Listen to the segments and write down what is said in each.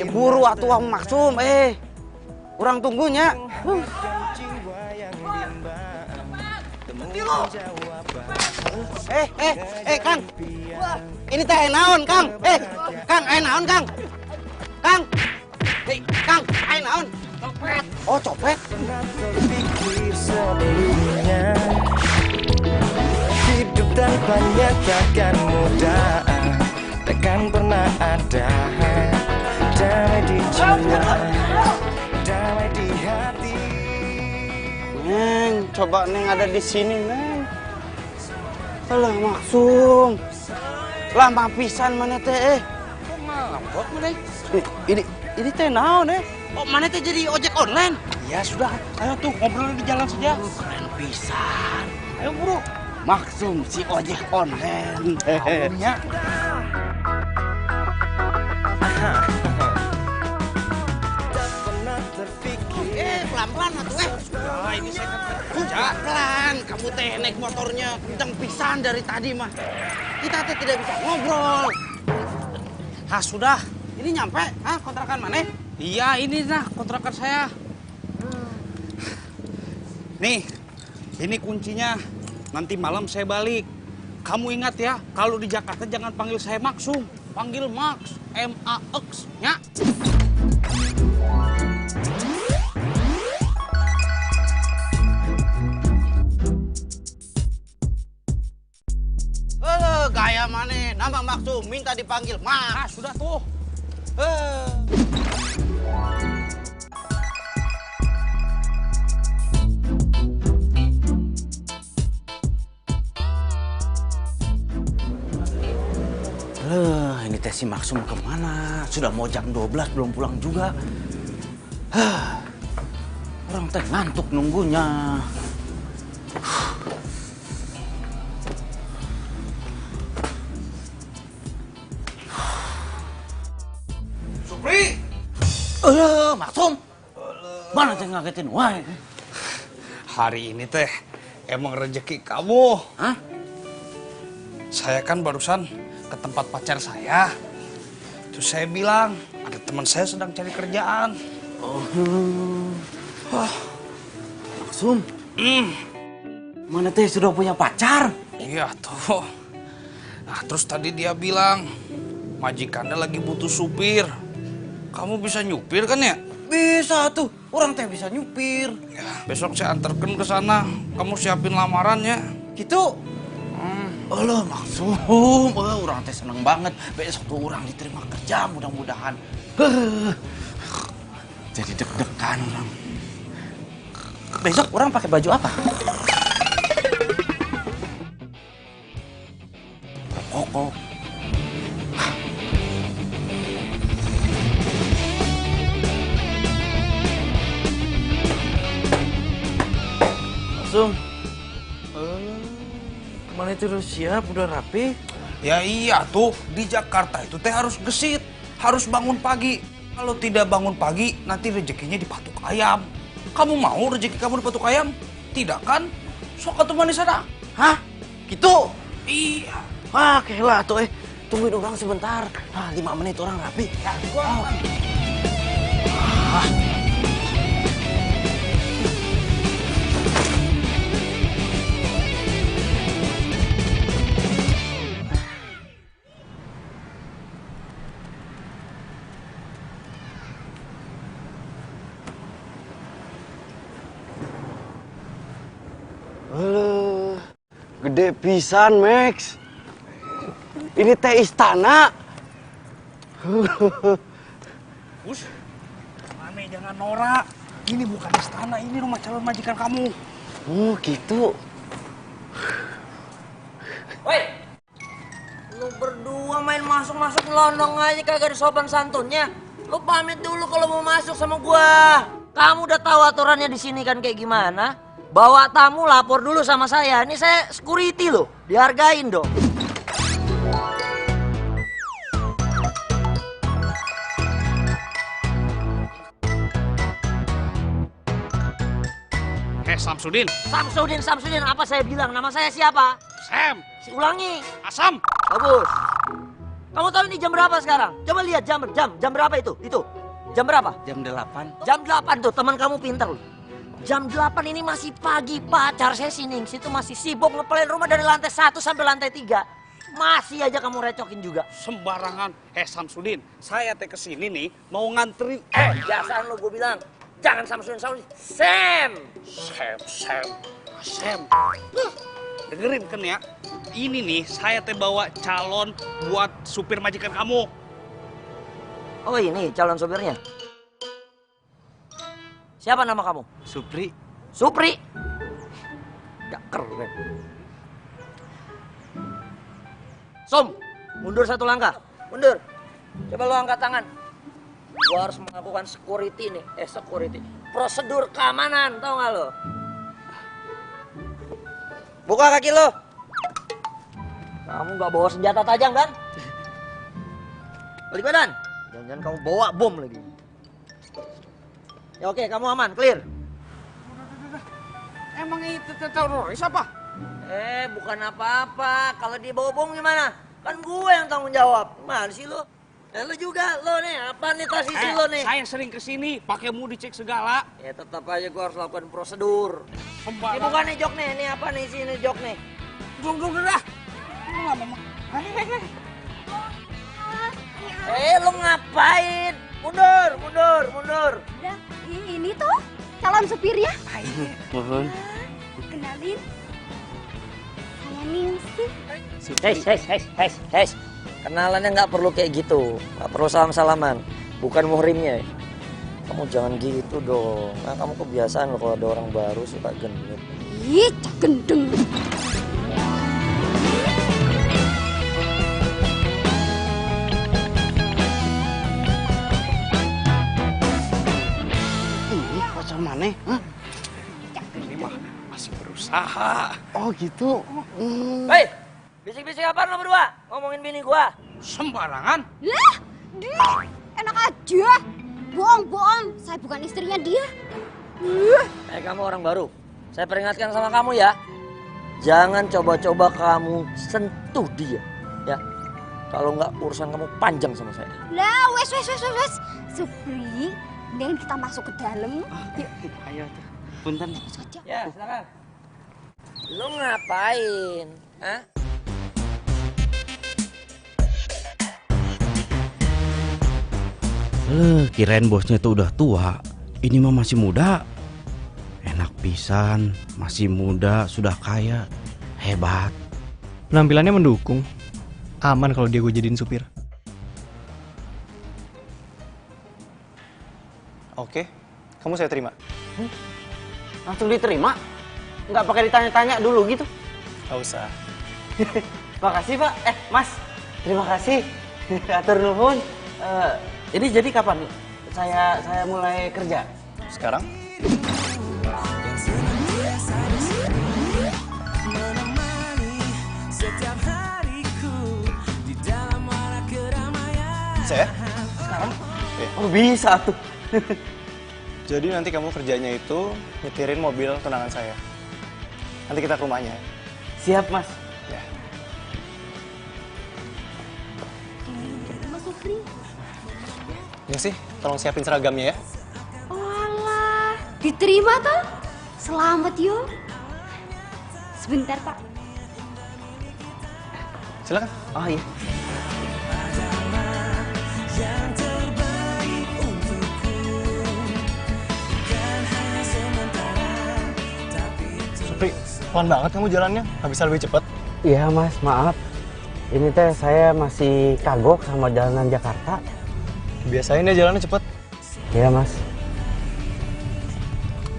buru atuh Maksum, urang tunggunya. Kang. Ini teh naon, Kang? Kang, naon, Kang? Kang. Kang, naon? Copet. Oh, copet. Terpikir sebelumnya hidup tanpanya takkan mudah, takkan pernah ada damai di jiwa, damai di hati. Neng, coba Neng ada di sini, Neng. Alah, Maksum. Lama pisan mana teh, Kok ngambek mana? Ini teh naon, Oh, mana teh jadi ojek online? Ya sudah, ayo tuh ngobrol di jalan saja. Keren pisan. Ayo buru. Maksum si ojek online. Ya. Tak pernah terpikir. Pelan-pelan atuh, Nah, ini saya kan kerja. Pelan, kamu teh naik motornya kenceng pisan dari tadi mah. Kita teh tidak bisa ngobrol. Ah, sudah. Ini nyampe, kontrakan mana? Iya, ini nah kontrakan saya. Nih, ini kuncinya. Nanti malam saya balik. Kamu ingat ya, kalau di Jakarta jangan panggil saya Maksum. Panggil Max, M-A-X, ya. Gaya mana? Nama Maksum, minta dipanggil Max. Ah, sudah tuh. Ini teh si Maksum kemana? Sudah mau jam 12 belum pulang juga. Orang teh ngantuk nunggunya. Supri! Maksum. Mana teh ngagetin wae? Hari ini teh emang rezeki kamu. Hah? Saya kan barusan ke tempat pacar saya. Terus saya bilang, ada teman saya sedang cari kerjaan. Maksum. Mana teh sudah punya pacar? Iya tuh. Nah, terus tadi dia bilang, majikannya lagi butuh supir. Kamu bisa nyupir kan ya? Bisa tuh, orang teh bisa nyupir. Ya, besok saya antarkan ke sana. Kamu siapin lamarannya. Gitu. Alah Maksum, orang teh seneng banget. Besok tuh orang diterima kerja mudah-mudahan. Jadi deg-degan orang. Besok orang pakai baju apa? Koko. Maksum. Mana itu udah siap, udah rapi? Ya iya tuh, di Jakarta itu teh harus gesit. Harus bangun pagi. Kalau tidak bangun pagi, nanti rezekinya dipatuk ayam. Kamu mau rezeki kamu dipatuk ayam? Tidak kan? Sok atuh manis ada. Hah? Gitu? Iya. Ah, kelah tuh tungguin orang sebentar. 5 menit orang rapi. Ya, gua. Gede pisan, Max. Ini teh istana. Us, Mame jangan norak. Ini bukan istana, ini rumah calon majikan kamu. Oh, gitu. Woi, lu berdua main masuk-masuk londong aja kagak ada sopan santunnya. Lu pamit dulu kalau mau masuk sama gua. Kamu udah tahu aturannya di sini kan kayak gimana? Bawa tamu lapor dulu sama saya. Ini saya security loh, dihargain dong. Samsudin. Samsudin, apa saya bilang? Nama saya siapa? Sam. Si ulangi. Asam. Bagus. Kamu tahu ini jam berapa sekarang? Coba lihat jam berapa itu? Itu. Jam berapa? Jam 8. Jam 8 tuh, teman kamu pintar loh. Jam 8 ini masih pagi, pacar saya si Ningsi itu masih sibuk ngepelin rumah dari lantai 1 sampai lantai 3. Masih aja kamu recokin juga. Sembarangan. Samsudin, saya teh kesini nih mau nganterin. Biasaan lo gue bilang, jangan Samsudin, Sam. Sam. Dengerin kan ya. Ini nih saya teh bawa calon buat supir majikan kamu. Oh ini calon supirnya. Siapa nama kamu? Supri. Supri. Gak keren. Som, mundur 1 langkah. Mundur. Coba lo angkat tangan. Gua harus melakukan security nih. Security. Prosedur keamanan, tau gak lo? Buka kaki lo. Kamu gak bawa senjata tajam kan? Balik badan. Jangan-jangan kamu bawa bom lagi. Ya oke, kamu aman, clear. Emang itu teroris apa? Bukan apa-apa. Kalau dia bawa bom gimana? Kan gue yang tanggung jawab. Gimana sih lo? Lo juga, lo nih. Apa nih posisi lo nih? Saya sering kesini, pakai mu dicek segala. Ya tetap aja gue harus lakukan prosedur. Ini bukan nih jok nih. Ini apa nih sini jok nih? Duduk dah. Lo ngapain? Mundur. Udah, ini tuh calon supirnya. Mohon. Kenalin. Saya Ningsi. Hes. Kenalannya nggak perlu kayak gitu. Nggak perlu salam-salaman. Bukan muhrimnya. Kamu jangan gitu dong. Nah, kamu kebiasaan loh kalau ada orang baru suka genit. Ih, cak gendeng. Ini pacar mana? Hah? Ini mah masih berusaha. Oh gitu. Hei, bisik-bisik apaan lo berdua? Ngomongin bini gua. Sembarangan. Lah, dia enak aja. Bohong. Saya bukan istrinya dia. Kamu orang baru. Saya peringatkan sama kamu ya. Jangan coba-coba kamu sentuh dia. Ya. Kalau nggak urusan kamu panjang sama saya. Lah, wes. Supri, mendingan kita masuk ke dalam. Yuk. Ayo tuh. Punten. Saja. Ya, silakan. Lu ngapain? Hah? Kirain bosnya tuh udah tua. Ini mah masih muda. Enak pisan, masih muda, sudah kaya. Hebat. Penampilannya mendukung. Aman kalau dia gue jadiin supir. Oke, kamu saya terima. Langsung diterima? Nggak pakai ditanya-tanya dulu gitu? Gak usah. Makasih Pak. Mas. Terima kasih. Atur nuhun. Ini jadi kapan saya mulai kerja? Sekarang? Saya? Sekarang? Iya. Oh bisa tuh. Jadi nanti kamu kerjanya itu nyetirin mobil tunangan saya. Nanti kita ke rumahnya. Siap Mas. Ya. Mas Supri. Ini sih, tolong siapin seragamnya ya. Walah, diterima toh? Selamat yo. Sebentar Pak. Silakan. Oh iya. Supri, pelan banget kamu jalannya. Nggak bisa lebih cepat. Iya Mas, maaf. Ini teh saya masih kagok sama jalanan Jakarta. Biasain ya jalannya cepet. Iya Mas.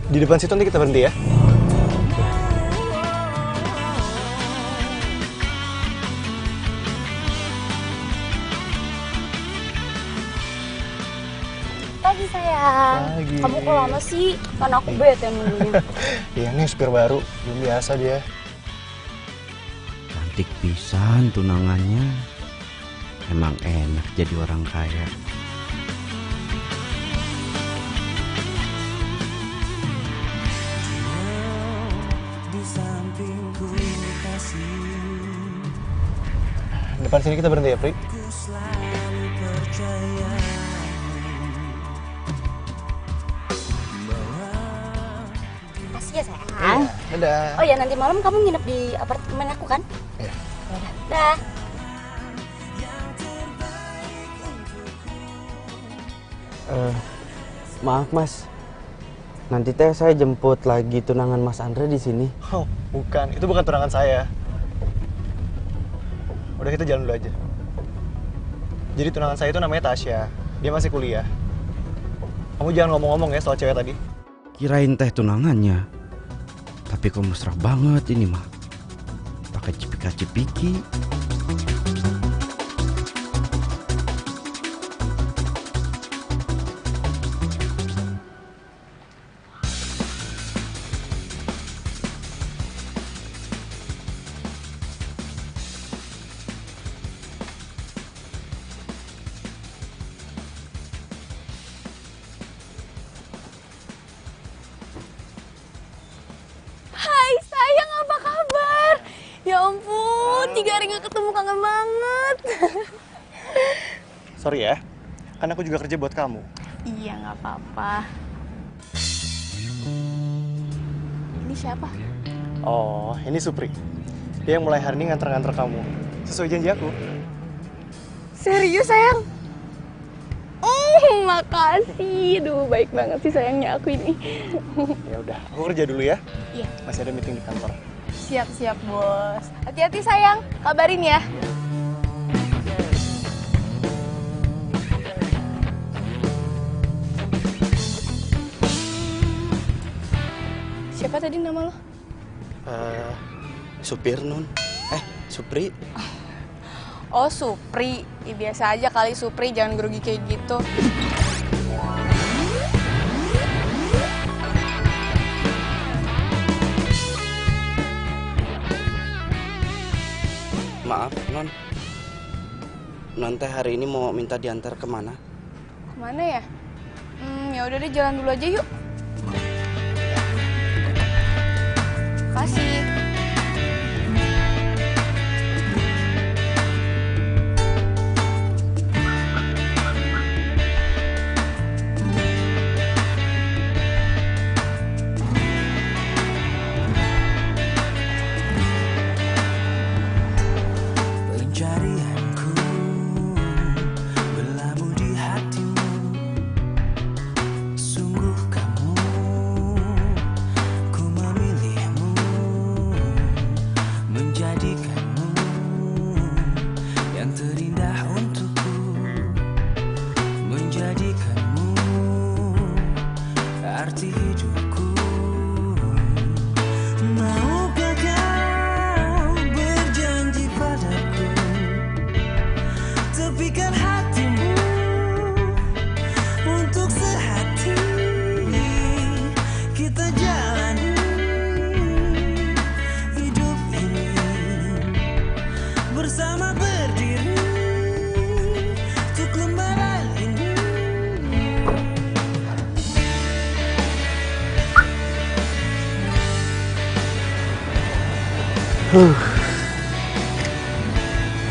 Di depan situ nanti kita berhenti ya. Pagi sayang. Pagi. Kamu kok lama sih? Kan aku bete nunggunya. Iya nih supir baru, belum biasa dia. Cantik pisan tunangannya. Emang enak jadi orang kaya. Depan sini kita berhenti ya, Pri. Makasih ya sayang. Dadah. Oh ya, nanti malam kamu nginep di apartemen aku kan? Iya. Yaudah. Dah. Maaf Mas, nanti teh saya jemput lagi tunangan Mas Andre di sini. Oh, bukan. Itu bukan tunangan saya. Udah kita jalan dulu aja. Jadi tunangan saya itu namanya Tasya. Dia masih kuliah. Kamu jangan ngomong-ngomong ya soal cewek tadi. Kirain teh tunangannya, tapi kok mesra banget ini mah. Pakai cipika-cipiki. Hai sayang, apa kabar? Ya ampun, 3 hari gak ketemu, kangen banget. Sorry ya, kan aku juga kerja buat kamu. Iya gak apa-apa. Ini siapa? Oh, ini Supri. Dia yang mulai hari ini nganter-nganter kamu. Sesuai janji aku. Serius sayang? Makasih. Duh, baik banget sih sayangnya aku ini. Ya udah, aku kerja dulu ya. Iya. Masih ada meeting di kantor. Siap-siap bos. Hati-hati sayang, kabarin ya. Siapa tadi nama lo? Supir Nun. Supri. Oh Supri, ya, biasa aja kali Supri, jangan grogi kayak gitu. Maaf Non. Non teh hari ini mau minta diantar kemana? Kemana ya? Ya udah deh, jalan dulu aja yuk. Kasih. Pencarianku berlabuh di hatimu. Sungguh kamu, ku memilihmu, menjadikanmu yang terindah untukku, menjadikanmu arti hidupku. Maukah kau berjanji padaku, tepikan hatimu untuk sehati, kita jalani hidup ini bersama, berdiri untuk lembaran ini.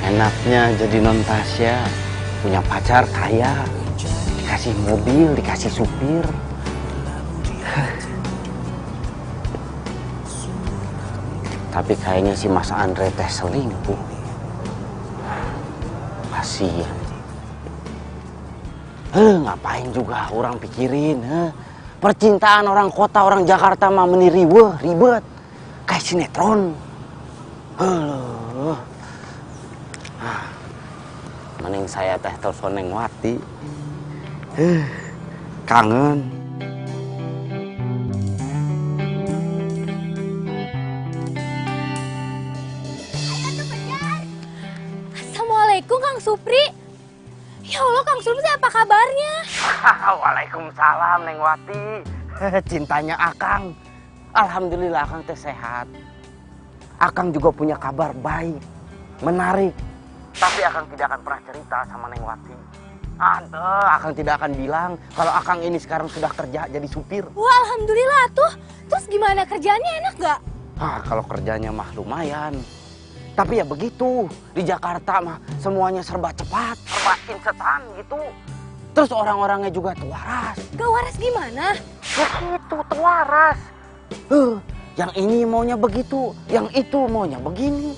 Enaknya jadi Non Tasya, punya pacar kaya, dikasih mobil, dikasih supir. Tapi kayaknya si Mas Andre teh selingkuh. Kasihan. Ngapain juga orang pikirin, percintaan orang kota, orang Jakarta mah meniriweh, ribet. Kayak sinetron. Mending saya teh telepon Neng Wati. Kangen. Assalamualaikum Kang Supri. Ya Allah Kang Supri, apa kabarnya? Waalaikumsalam Neng Wati. Cintanya Akang. Alhamdulillah Akang teh sehat. Akang juga punya kabar baik, menarik. Tapi Akang tidak akan pernah cerita sama Neng Wati. Akang tidak akan bilang kalau Akang ini sekarang sudah kerja jadi supir. Wah alhamdulillah tuh. Terus gimana, kerjaannya enak gak? Kalau kerjanya mah lumayan. Tapi ya begitu, di Jakarta mah semuanya serba cepat, serba instan gitu. Terus orang-orangnya juga tuaras. Gak waras gimana? Begitu, tuaras. Yang ini maunya begitu, yang itu maunya begini.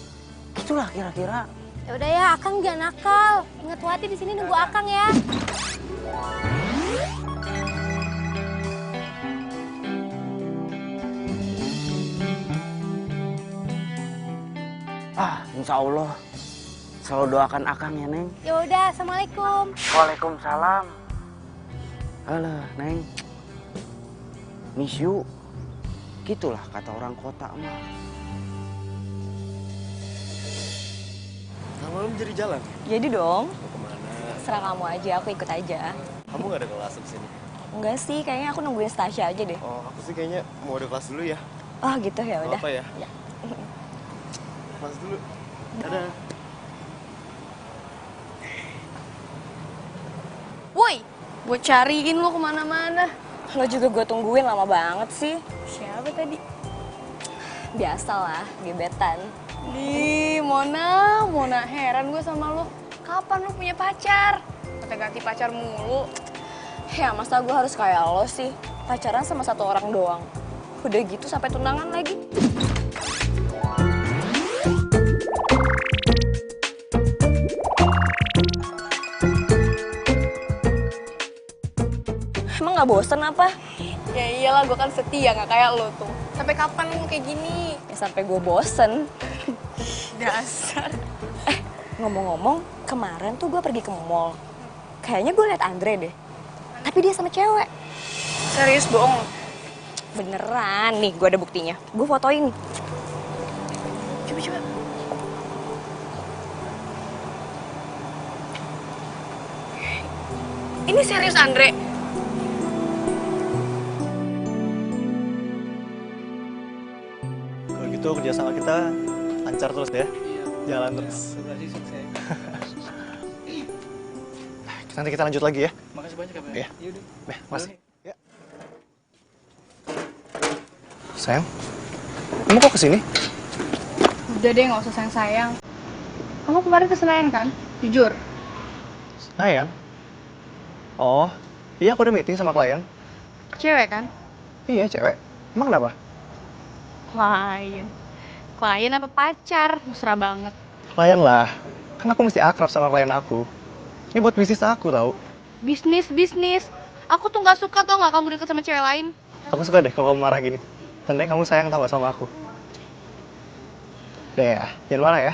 Itulah kira-kira. Ya udah ya, Akang jangan nakal. Ingat Wati di sini nunggu Akang ya. Insya Allah. Selalu doakan Akang ya, Neng. Ya udah, Assalamualaikum. Waalaikumsalam. Alah, Neng. Miss you. Gitulah kata orang kota mah. Malam jadi jalan? Jadi dong. Mau kemana? Serah kamu aja, aku ikut aja. Kamu gak ada kelas di sini? Enggak sih, kayaknya aku nungguin Stasya aja deh. Oh, aku sih kayaknya mau ada kelas dulu ya. Oh gitu ya udah. Apa ya? Ya. Kelas dulu. Dadah. Woi, gue cariin lo kemana-mana. Lo juga gue tungguin lama banget sih. Siapa tadi? Biasalah, gebetan. Di Mona heran gue sama lo. Kapan lo punya pacar? Ganti pacar mulu. Ya masa gue harus kayak lo sih? Pacaran sama satu orang doang. Udah gitu sampai tunangan lagi. Emang gak bosen apa? Ya iyalah, gue kan setia, gak kayak lo tuh. Sampai kapan lo kayak gini? Ya sampai gue bosen. Dasar. Ngomong-ngomong, kemarin tuh gue pergi ke mall. Kayaknya gue liat Andre deh. Tapi dia sama cewek. Serius bohong? Beneran, nih gue ada buktinya. Gue fotoin nih. Coba. Ini serius Andre? Kalau gitu kerjasama kita lancar terus ya. Jalan terus. Nanti kita lanjut lagi ya. Makasih banyak ya, Pak. Iya. Yaudah. Mas. Ya. Sayang, kamu kok kesini? Udah deh, nggak usah sayang-sayang. Kamu kemarin ke Senayan kan? Jujur. Sayang? Oh, iya aku udah meeting sama klien. Cewek kan? Iya, cewek. Emang kenapa? Klien. Klien apa pacar? Mesra banget. Klien lah. Kan aku mesti akrab sama klien aku. Ini buat bisnis aku tau. Bisnis. Aku tuh nggak suka tau nggak kamu deket sama cewek lain. Aku suka deh kalau kamu marah gini. Tandanya kamu sayang tau gak sama aku. Udah ya, jangan marah ya.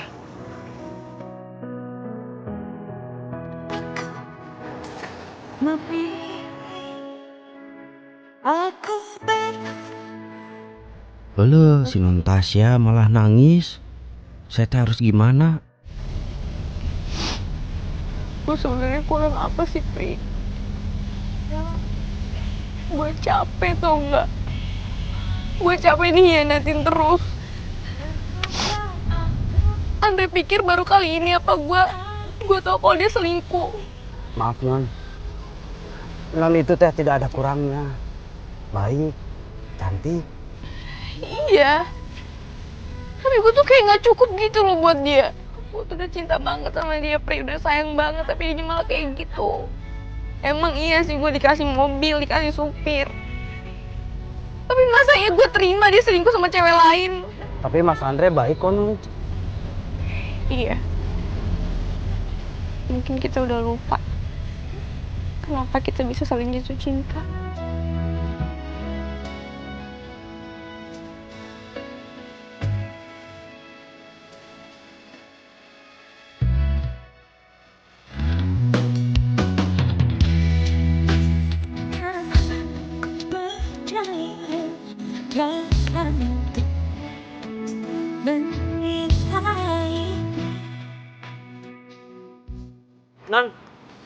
Halo, si Non Tasya malah nangis. Saya teh harus gimana? Gue sebenarnya kurang apa sih, Pri? Gue capek tau nggak? Gue capek dihianatin terus. Andre pikir baru kali ini apa gue tau kalau dia selingkuh. Maaf Non. Non itu teh tidak ada kurangnya. Baik, cantik. Iya. Tapi gue tuh kayak nggak cukup gitu loh buat dia. Gue tuh udah cinta banget sama dia, Pri. Udah sayang banget, tapi dia malah kayak gitu. Emang iya sih gue dikasih mobil, dikasih supir. Tapi masa ya gue terima dia selingkuh sama cewek lain? Tapi Mas Andre baik kok Non. Iya. Mungkin kita udah lupa. Kenapa kita bisa saling jatuh cinta?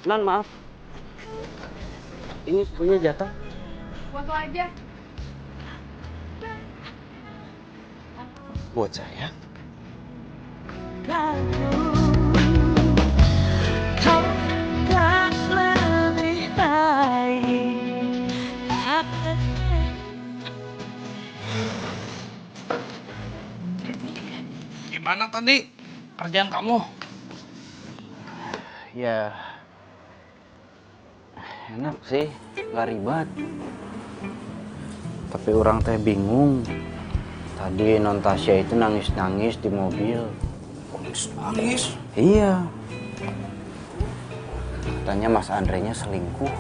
Non maaf. Ini punya jatah. Buat lo aja. Buat saya. Gimana tadi kerjaan kamu? Ya, enak sih, nggak ribet. Tapi orang teh bingung. Tadi non Tasya itu nangis-nangis di mobil. Nangis? Iya. Katanya Mas Andre-nya selingkuh.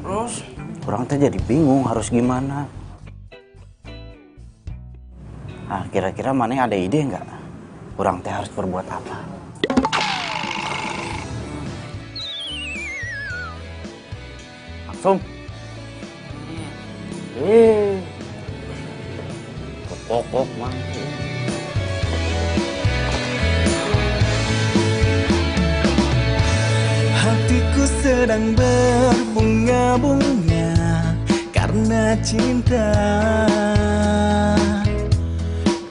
Terus? Orang teh jadi bingung harus gimana. Nah, kira-kira mana ada ide nggak? Orang teh harus berbuat apa? Langsung. Pokok mah. Hatiku sedang berbunga-bunga karena cinta.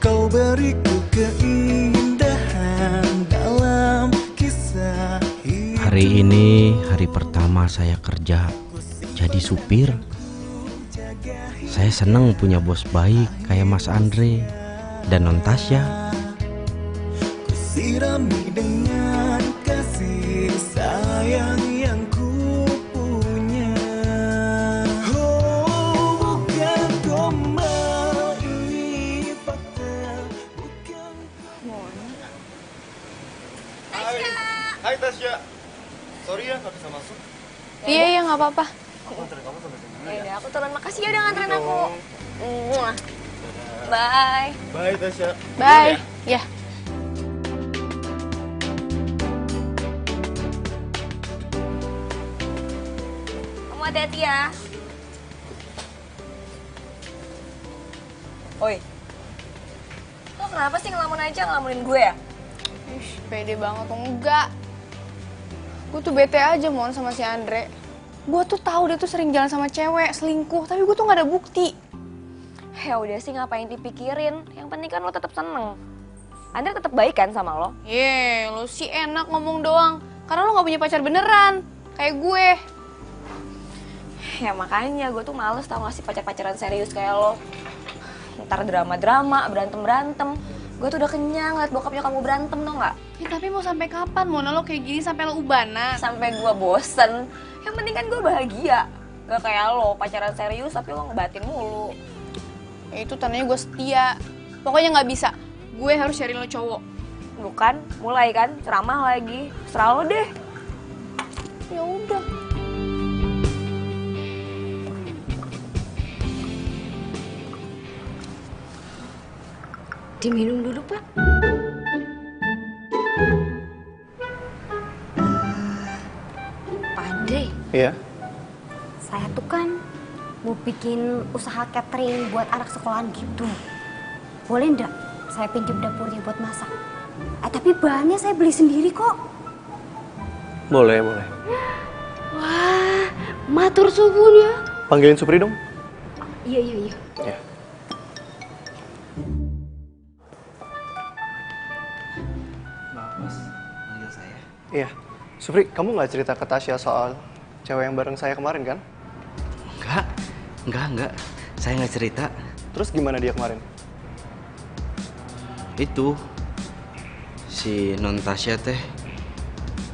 Kau beriku keindahan dalam kisah hidup. Hari ini hari pertama saya kerja jadi supir. Saya senang punya bos baik kayak Mas Andre dan non Tasya. Sirami dengan kasih sayang yang ku punya. Oh, bukan gombal ini fakta, bukan. Hai Tasya. Sorry ya nggak bisa masuk. Iya, nggak apa-apa. Aku anterin kamu sampai sini. Ya udah, aku turun. Makasih ya udah nganterin aku. Bye. Bye Tasya. Bye. Ya. Kamu hati-hati ya. Oi. Lo kenapa sih ngelamun aja ngelamunin gue ya? Ih, pede banget tuh. Enggak. Gue tuh bete aja mon sama si Andre. Gue tuh tahu dia tuh sering jalan sama cewek, selingkuh, tapi gue tuh nggak ada bukti. Ya udah sih ngapain dipikirin. Yang penting kan lo tetap seneng. Andre tetap baik kan sama lo? Lo sih enak ngomong doang. Karena lo nggak punya pacar beneran, kayak gue. Ya makanya gue tuh males tau gak sih pacar-pacaran serius kayak lo. Ntar drama-drama, berantem-berantem. Gue tuh udah kenyang liat bokapnya kamu berantem tau gak? Ya tapi mau sampai kapan Mona lo kayak gini sampai lo ubanan? Sampai gue bosen. Yang penting kan gue bahagia. Gak kayak lo pacaran serius tapi lo ngebatin mulu. Ya itu tandanya gue setia. Pokoknya nggak bisa. Gue harus cari lo cowok. Bukan, mulai kan ceramah lagi. Serah lo deh. Ya udah. Diminum dulu, Pak. Pak Andre. Iya. Saya tuh kan mau bikin usaha catering buat anak sekolahan gitu. Boleh ndak saya pinjam dapurnya buat masak? Tapi bahannya saya beli sendiri kok. Boleh, boleh. Wah, matur suwun ya. Panggilin Supri dong. Iya, iya, iya. Ya. Iya, Supri, kamu nggak cerita ke Tasya soal cewek yang bareng saya kemarin kan? Enggak. Saya nggak cerita. Terus gimana dia kemarin? Itu si non Tasya teh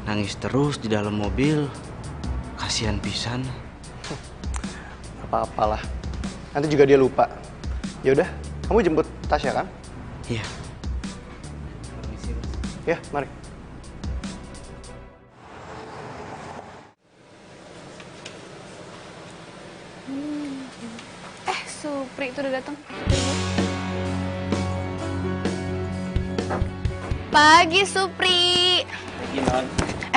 nangis terus di dalam mobil. Kasihan pisan. Apa-apalah. Nanti juga dia lupa. Ya udah, kamu jemput Tasya kan? Iya. Ya, mari. Supri itu udah datang. Pagi Supri. Pagi non.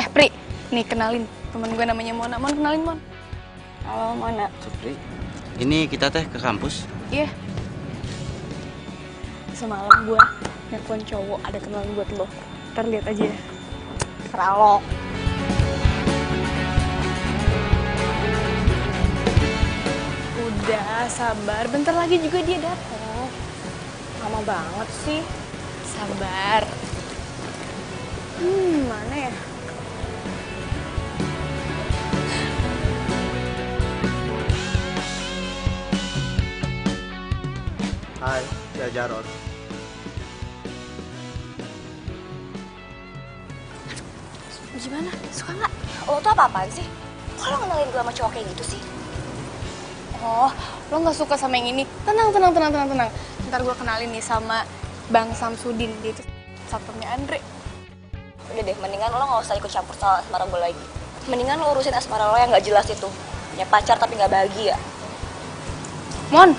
Pri, nih kenalin temen gue namanya Mona. Mon, kenalin Mon. Halo Mona. Supri. Ini kita teh ke kampus. Iya. Semalam gue nelfon cowok ada kenalan buat lo. Ntar lihat aja ya. Serah lo. Udah, sabar. Bentar lagi juga dia datang. Lama banget sih. Sabar. Mana ya? Hai, saya Jarod. Gimana? Suka nggak? Lo tuh apa-apaan sih? Kok lo kenalin gue sama cowok kayak gitu sih? Oh, lo nggak suka sama yang ini? Tenang. Ntar gue kenalin nih sama Bang Samsudin, dia itu satpamnya Andre. Udah deh, mendingan lo gak usah ikut campur soal asmara gue lagi. Mendingan lo urusin asmara lo yang gak jelas itu. Punya pacar tapi gak bahagia. Mon!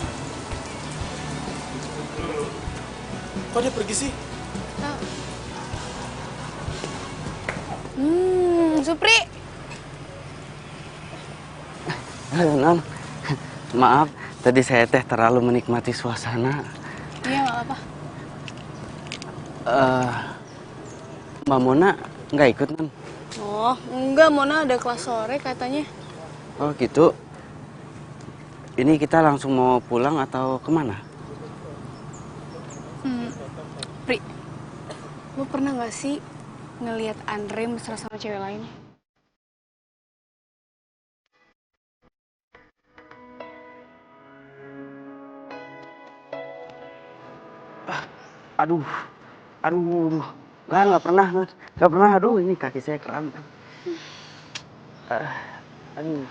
Kok dia pergi sih? Supri! Halo, Non. Maaf, tadi saya terlalu menikmati suasana. Iya, gak apa-apa. Mbak Mona nggak ikut, Non? Oh, enggak, Mona ada kelas sore katanya. Oh, gitu. Ini kita langsung mau pulang atau kemana? Pri, lo pernah gak sih ngelihat Andre mesra sama cewek lain? Aduh. Nggak pernah. Aduh, ini kaki saya kram. Aduh.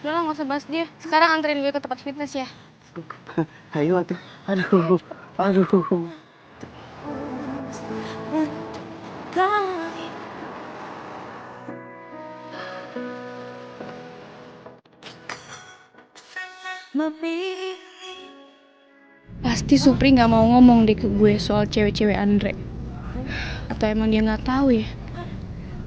Udah lah, gak usah bahas dia. Sekarang anterin gue ke tempat fitness ya. Ayo, aduh. Pasti Supri gak mau ngomong deh ke gue soal cewek-cewek Andre. Atau emang dia gak tahu ya?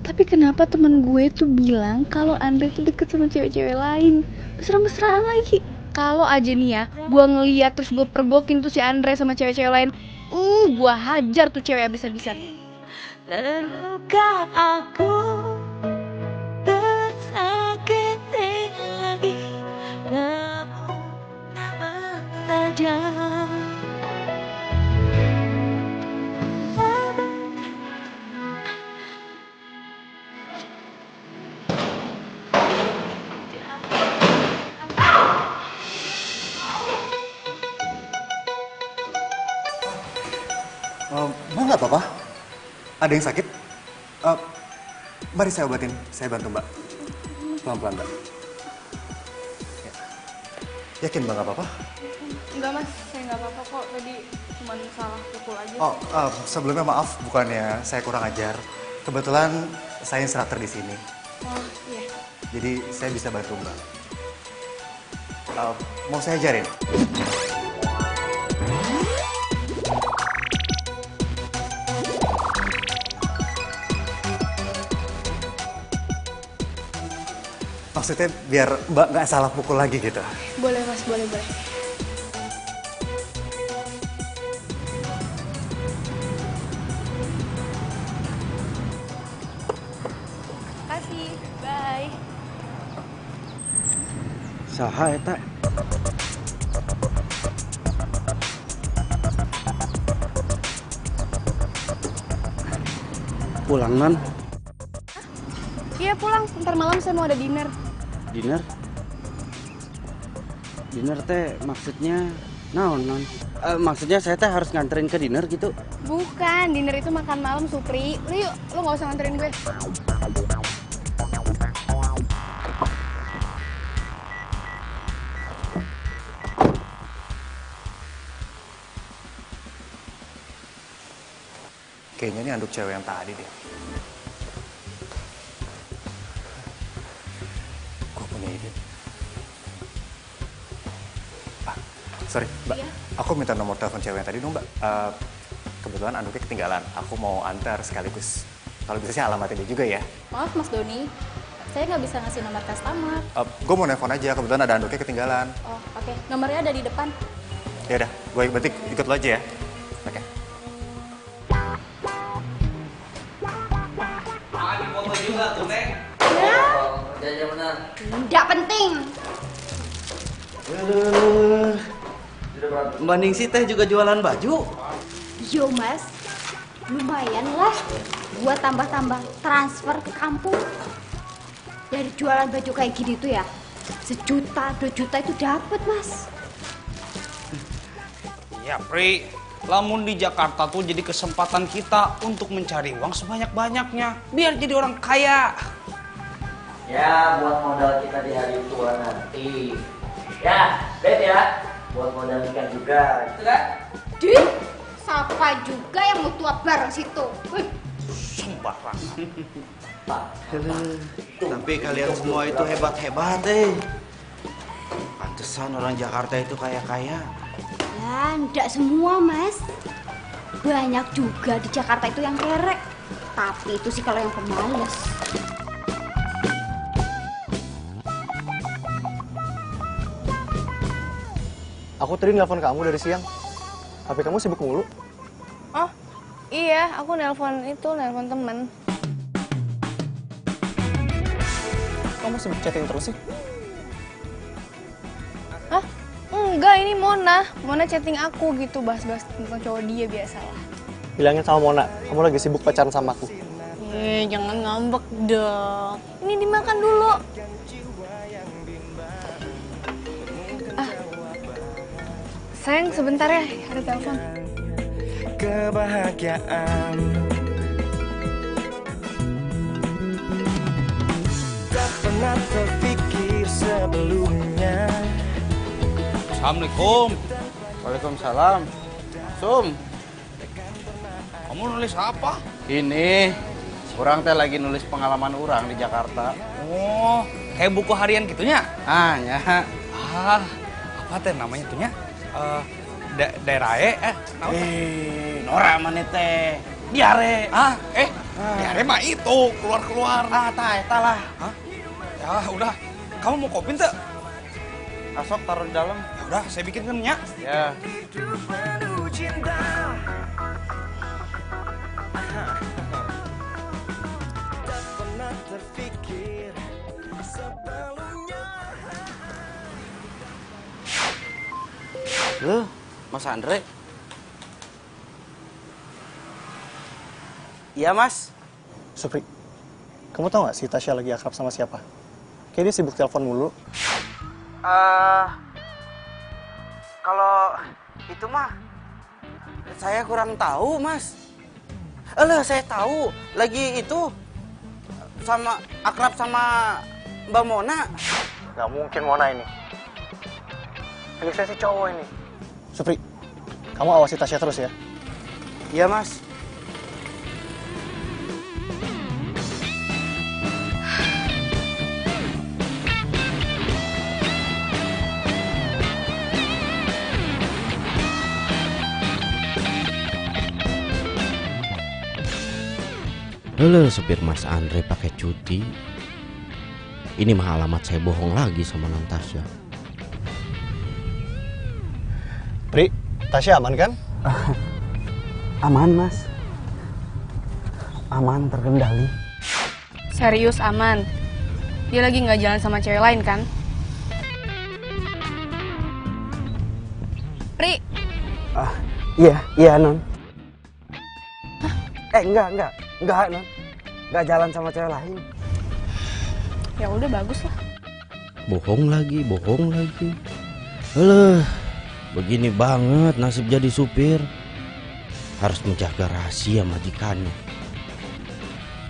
Tapi kenapa temen gue tuh bilang kalau Andre tuh deket sama cewek-cewek lain? Mesra-mesraan lagi. Kalau aja nih ya, gue ngeliat terus gue pergokin tuh si Andre sama cewek-cewek lain. Gue hajar tuh cewek abis-abisan. Terluka aku tersakiti lagi, namun tak menajam. Mbak nggak apa-apa? Ada yang sakit? Mari saya obatin, saya bantu Mbak. Pelan-pelan Mbak. Ya. Yakin Mbak nggak apa-apa? Enggak mas, saya nggak apa-apa kok. Tadi cuma salah pukul aja. Oh, sebelumnya maaf, bukannya saya kurang ajar. Kebetulan saya instruktur di sini. Oh iya. Jadi saya bisa bantu Mbak. Mau saya ajarin? Maksudnya biar Mbak nggak salah pukul lagi gitu. Boleh mas, boleh. Makasih, bye. Saha eta? Pulang, Non? Iya pulang, ntar malam saya mau ada dinner. Dinner? Dinner teh maksudnya naon, Non? Maksudnya saya teh harus nganterin ke dinner gitu? Bukan, dinner itu makan malam, Supri. Udah yuk, lo gak usah nganterin gue. Kayaknya ini anduk cewek yang tadi deh. Gue punya ide. Sorry, Mbak. Iya? Aku minta nomor telepon cewek yang tadi dong, Mbak. Kebetulan anduknya ketinggalan. Aku mau antar sekaligus. Kalau bisa sih alamatnya dia juga ya. Maaf Mas Doni, saya nggak bisa ngasih nomor customer. Gue mau nelfon aja, kebetulan ada anduknya ketinggalan. Oh oke, nomornya ada di depan. Ya udah, gue berarti ikut lo aja ya. Oke. Foto juga tuh, Neng. Kerjanya benar. Nggak penting. Mbak Ningsi teh juga jualan baju? Yo mas, lumayan lah buat tambah-tambah transfer ke kampung. Dari jualan baju kayak gini tuh ya, 1 juta, 2 juta itu dapat mas. Ya, Pri. Lamun di Jakarta tuh jadi kesempatan kita untuk mencari uang sebanyak-banyaknya. Biar jadi orang kaya. Ya, buat modal kita di hari tua nanti. Ya, bet ya. Buat modal nikah juga, gitu kan? Dih, siapa juga yang mau tua bareng situ? Sembarangan. Tapi kalian semua itu hebat-hebat Pantesan orang Jakarta itu kaya-kaya. Ya, enggak semua, Mas. Banyak juga di Jakarta itu yang kerek. Tapi itu sih kalau yang pemalas. Aku tadi nelpon kamu dari siang. HP kamu sibuk mulu. Oh, iya, aku nelpon temen. Kamu sibuk chatting terus sih? Hah? Enggak, ini Mona. Mona chatting aku gitu, bahas-bahas tentang cowok dia biasalah. Bilangin sama Mona, kamu lagi sibuk pacaran sama aku. Jangan ngambek dong. Ini dimakan dulu. Sayang, sebentar ya, ada telepon. Kebahagiaan tak pernah terpikir sebelumnya. Assalamualaikum. Waalaikumsalam. Sum, Kamu nulis apa? ini orang teh lagi nulis pengalaman orang di Jakarta. Oh, kayak buku harian gitunya? Ya. Apa teh namanya tuhnya? Daerah Nora mana teh? Diare. diare mah itu keluar. Eta lah. Hah? Ya udah, kamu mau kopi tuh? Asok taruh di dalam. Ya udah, saya bikinkan ya. Ya. Loh, Mas Andre? Iya, Mas. Supri, kamu tau gak si Tasya lagi akrab sama siapa? Kayaknya dia sibuk telepon mulu. Kalau itu mah saya kurang tahu, Mas. Alah, saya tahu. Lagi itu sama akrab sama Mbak Mona. Gak mungkin Mona ini. Lagi saya si cowok ini. Supri, kamu awasi Tasya terus ya. Iya, Mas. Halo, supir Mas Andre pakai cuti. Ini mah alamat saya bohong lagi sama Natasha. Pri, Tasya aman kan? Aman, Mas. Aman, terkendali. Serius aman? Dia lagi nggak jalan sama cewek lain kan? Pri. Iya, Non. Enggak, Non. Enggak jalan sama cewek lain. Ya udah, bagus lah. Bohong lagi. Alah, begini banget nasib jadi supir. Harus menjaga rahasia majikannya.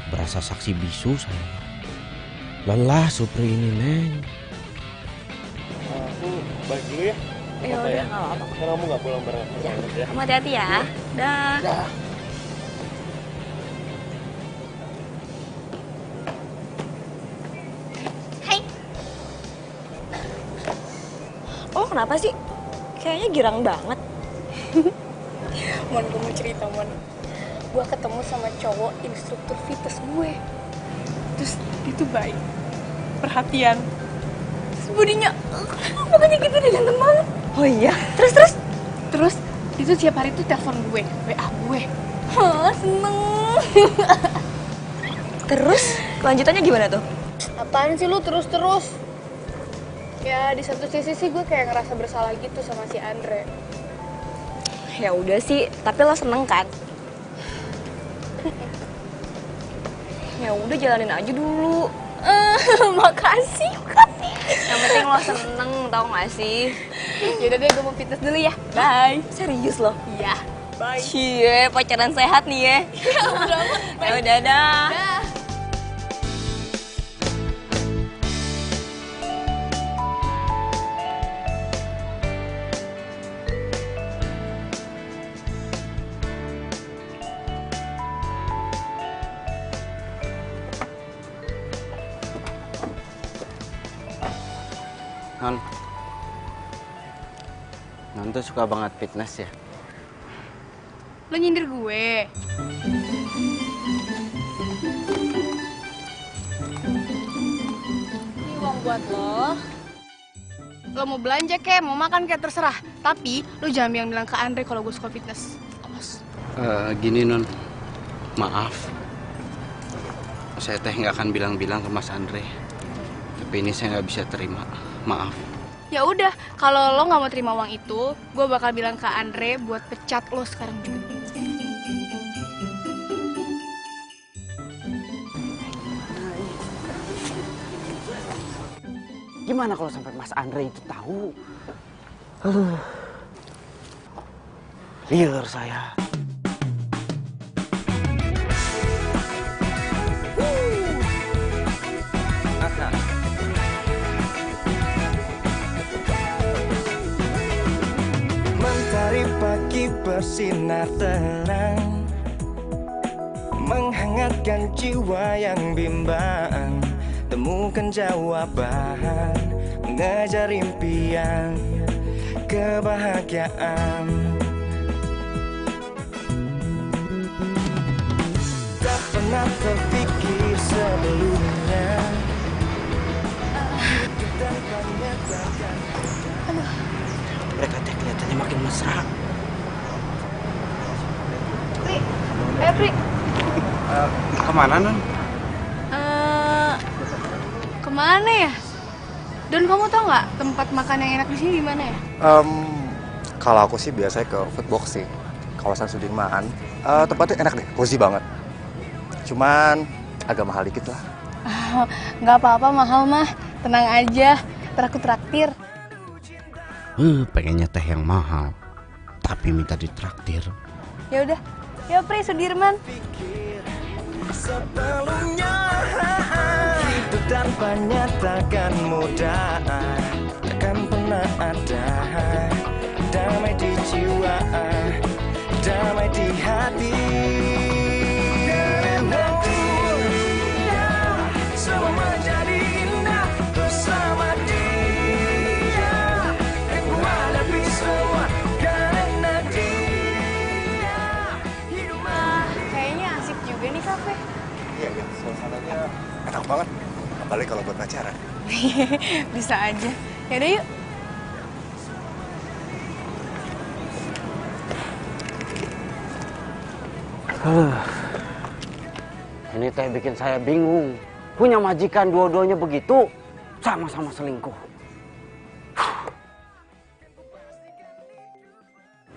Berasa saksi bisu saya. Lelah supir ini, Neng. Aku balik dulu ya. Ya udah, nggak apa-apa. Karena kamu nggak pulang bareng aku. Ya. Kamu hati-hati ya. Dah. Hai. Oh, kenapa sih? Kayaknya girang banget. Mon, gue mau cerita, Mon. Gue ketemu sama cowok instruktur fitness gue. Terus dia tuh baik, perhatian. Terus bodinya, pokoknya gitu deh, ganteng banget. Oh iya? Terus dia tuh tiap hari tuh telepon gue, WA gue. Seneng. Terus, kelanjutannya gimana tuh? Apaan sih lu terus-terus? Ya, di satu sisi sih gue kayak ngerasa bersalah gitu sama si Andre. Ya udah sih, tapi lo seneng kan? Ya udah, jalanin aja dulu. Makasih. Yang penting lo seneng, tau gak sih? Yaudah deh, gue mau fitness dulu ya. Bye. Serius lo? Iya. Bye. Cie, pacaran sehat nih ya. Ya udah dah. Non tuh suka banget fitness ya. Lo nyindir gue. Ini uang buat lo. Lo mau belanja kek, mau makan kek, terserah. Tapi lo jangan bilang ke Andre kalau gue suka fitness. Awas. Gini Non, maaf. Saya teh nggak akan bilang-bilang ke Mas Andre. Tapi ini saya nggak bisa terima. Maaf. Ya udah, kalau lo nggak mau terima uang itu, gue bakal bilang ke Andre buat pecat lo sekarang juga. Gimana kalau sampai Mas Andre itu tahu? Liar saya. Mentari pagi bersinar terang, menghangatkan jiwa yang bimbang. Temukan jawaban, mengejar impian, kebahagiaan. Tak pernah terpikir sebelumnya. Mereka teh kelihatannya makin mesra. Pri. Kemana Non? Kemana ya? Dan kamu tau nggak tempat makan yang enak di sini di mana ya? Kalau aku sih biasanya ke Foodbox sih, kawasan Sudirman. Tempatnya enak deh, cozy banget. Cuman agak mahal dikit lah. Nggak apa-apa mahal mah, tenang aja. Ntar aku traktir. Pengennya teh yang mahal, tapi minta ditraktir. Ya udah, ya Pri Sudirman. Sebelumnya hidup tanpanya takkan mudah, takkan pernah ada damai di jiwa, damai di hati. Karena dia semua menjadi indah bersama dia, yang ku hadapi semua karena dia. Kayaknya asik juga nih kafe. Iya, suasananya enak banget. Apalagi kalau buat pacaran. Bisa aja. Yaudah yuk. Ini teh bikin saya bingung. Punya majikan dua-duanya begitu, sama-sama selingkuh.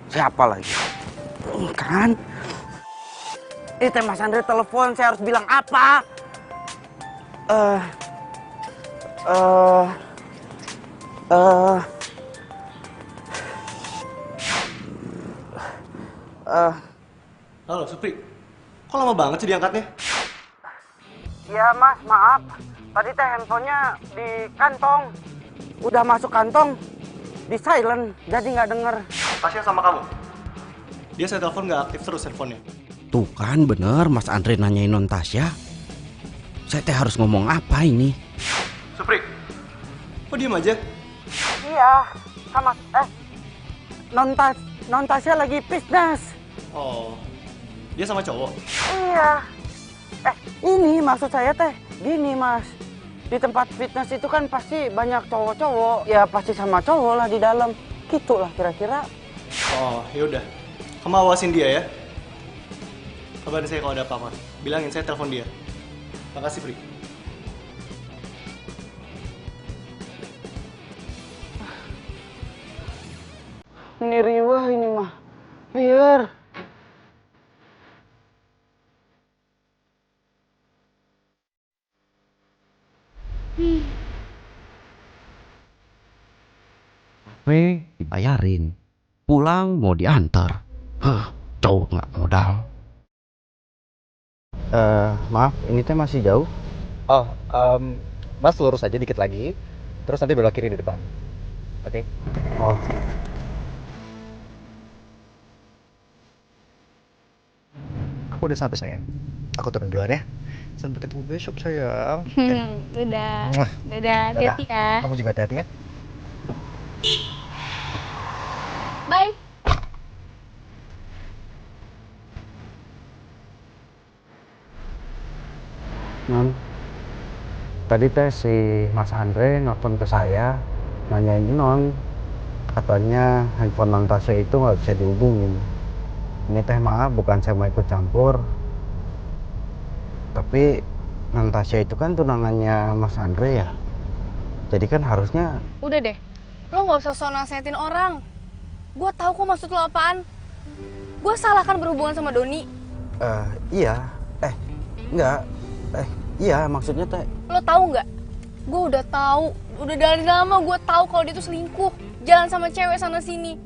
Siapa lagi? Kan? Ini teh Mas Andre telepon, saya harus bilang apa? Halo, Supri. Kok lama banget sih diangkatnya? Ya Mas, maaf. Tadi teh handphonenya di kantong. Udah masuk kantong, di silent, jadi nggak denger. Tasya sama kamu? Dia saya telepon nggak aktif terus handphonenya. Tuh kan bener Mas Andre nanyain Non Tasya. Saya teh harus ngomong apa ini? Supri, kok diem aja? Iya, sama Non Tasya lagi fitness. Oh, dia sama cowok? Iya. Ini maksud saya teh, gini Mas. Di tempat fitness itu kan pasti banyak cowok-cowok. Ya pasti sama cowok lah di dalam. Gitu lah kira-kira. Oh, yaudah. Kamu awasin dia ya. Kabarin saya kalau ada apa-apa. Bilangin saya telepon dia. Makasih, Pri. Ini riwah ini mah. Biar. Dibayarin. Pulang mau diantar. Cowok nggak modal. Maaf, ini teh masih jauh? Oh, Mas lurus aja dikit lagi. Terus nanti belok kiri di depan. Oke? Oh. Aku udah sampai sayang. Aku turun duluan ya. Sampai ketemu besok sayang. Dadah. Dadah, hati-hati ya. Kamu juga hati-hati ya. Tadi teh si Mas Andre nelfon ke saya, nanyain non, katanya handphone non Tasya itu nggak bisa dihubungin. Ini teh maaf, bukan saya mau ikut campur, tapi non Tasya itu kan tunangannya Mas Andre ya, jadi kan harusnya. Udah deh, lo nggak usah sok nasihatin orang. Gue tahu kok maksud lo apaan. Gue salah kan berhubungan sama Doni. Iya, enggak, iya maksudnya teh. Lo tahu nggak? Gue udah tahu, udah dari lama gue tahu kalau dia tuh selingkuh, jalan sama cewek sana sini.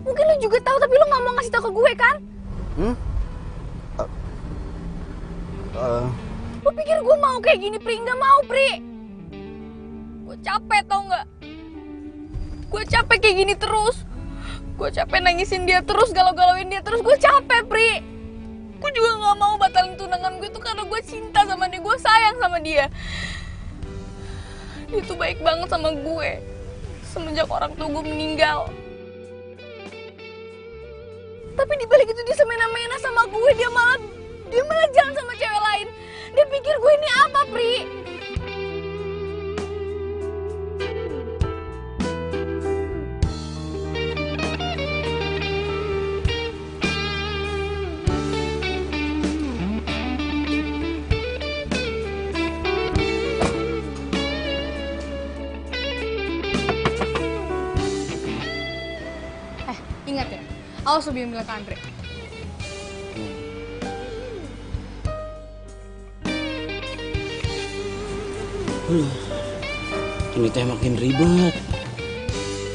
Mungkin lo juga tahu tapi lo nggak mau ngasih tahu ke gue kan? Lo pikir gue mau kayak gini, Pri? Nggak mau, Pri. Gue capek tau nggak? Gue capek kayak gini terus. Gue capek nangisin dia terus, galau-galauin dia terus. Gue capek, Pri. Gue juga gak mau batalin tunangan gue tuh karena gue cinta sama dia. Gue sayang sama dia. Dia tuh baik banget sama gue semenjak orang tua gue meninggal. Tapi dibalik itu dia semena-mena sama gue. Dia malah jalan sama cewek lain. Dia pikir gue ini apa, Pri? Ingat ya, awas lo bilang ke Andre. Ini teh makin ribet.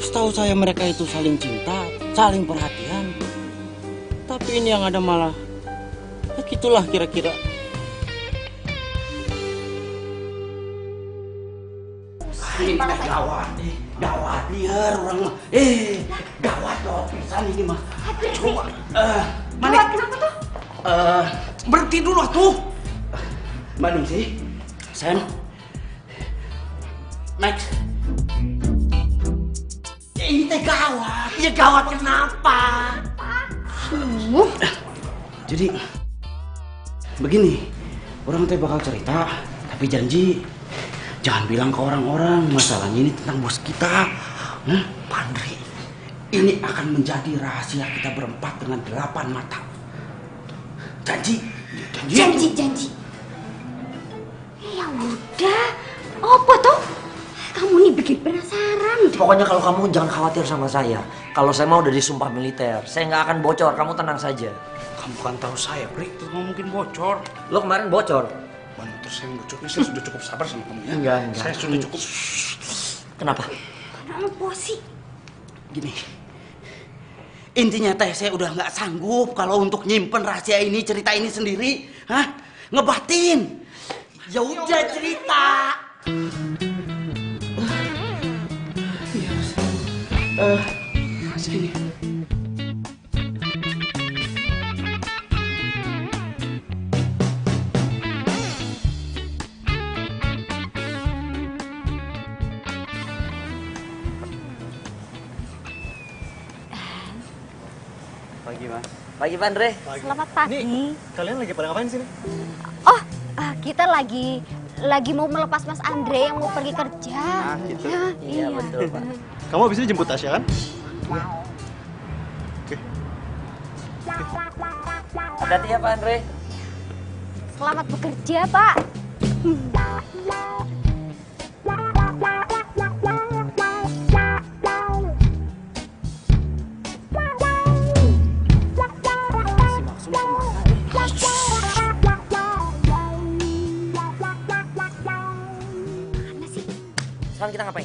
Setahu saya mereka itu saling cinta, saling perhatian. Tapi ini yang ada malah, ya gitulah kira-kira. Ini gawat nih. Gawat liar orang mah. Gawat loh pisan ini mah. Coba. Gawat kenapa tuh? Berhenti dulu tuh. Mana sih? Sen. Max. Ini teh gawat. Ya gawat kenapa? Jadi begini, orang teh bakal cerita, tapi janji jangan bilang ke orang-orang masalahnya ini tentang bos kita. Pandri, ini akan menjadi rahasia kita berempat dengan 8 mata. Janji. Janji. Ya udah, apa tuh? Kamu nih bikin penasaran. Pokoknya kalau kamu jangan khawatir sama saya. Kalau saya mau udah disumpah militer, saya nggak akan bocor. Kamu tenang saja. Kamu kan tahu saya, Pri, itu nggak mungkin bocor. Lo kemarin bocor. Terus saya sudah cukup sabar sama kamu ya. Enggak. Saya sudah cukup. Kenapa? Apa sih? Gini, intinya teh saya udah nggak sanggup kalau untuk nyimpen rahasia ini, cerita ini sendiri. Ngebatin. Ya udah cerita. Sini. Pagi, Mas. Pagi, Pak Andre. Selamat pagi. Kalian lagi pada ngapain sini? Oh, kita lagi mau melepas Mas Andre yang mau pergi kerja. Gitu. Iya, betul, Pak. Kamu habis ini jemput Tasya kan? Oke. Hati-hati ya, Pak Andre. Selamat bekerja, Pak. Sekarang kita ngapain?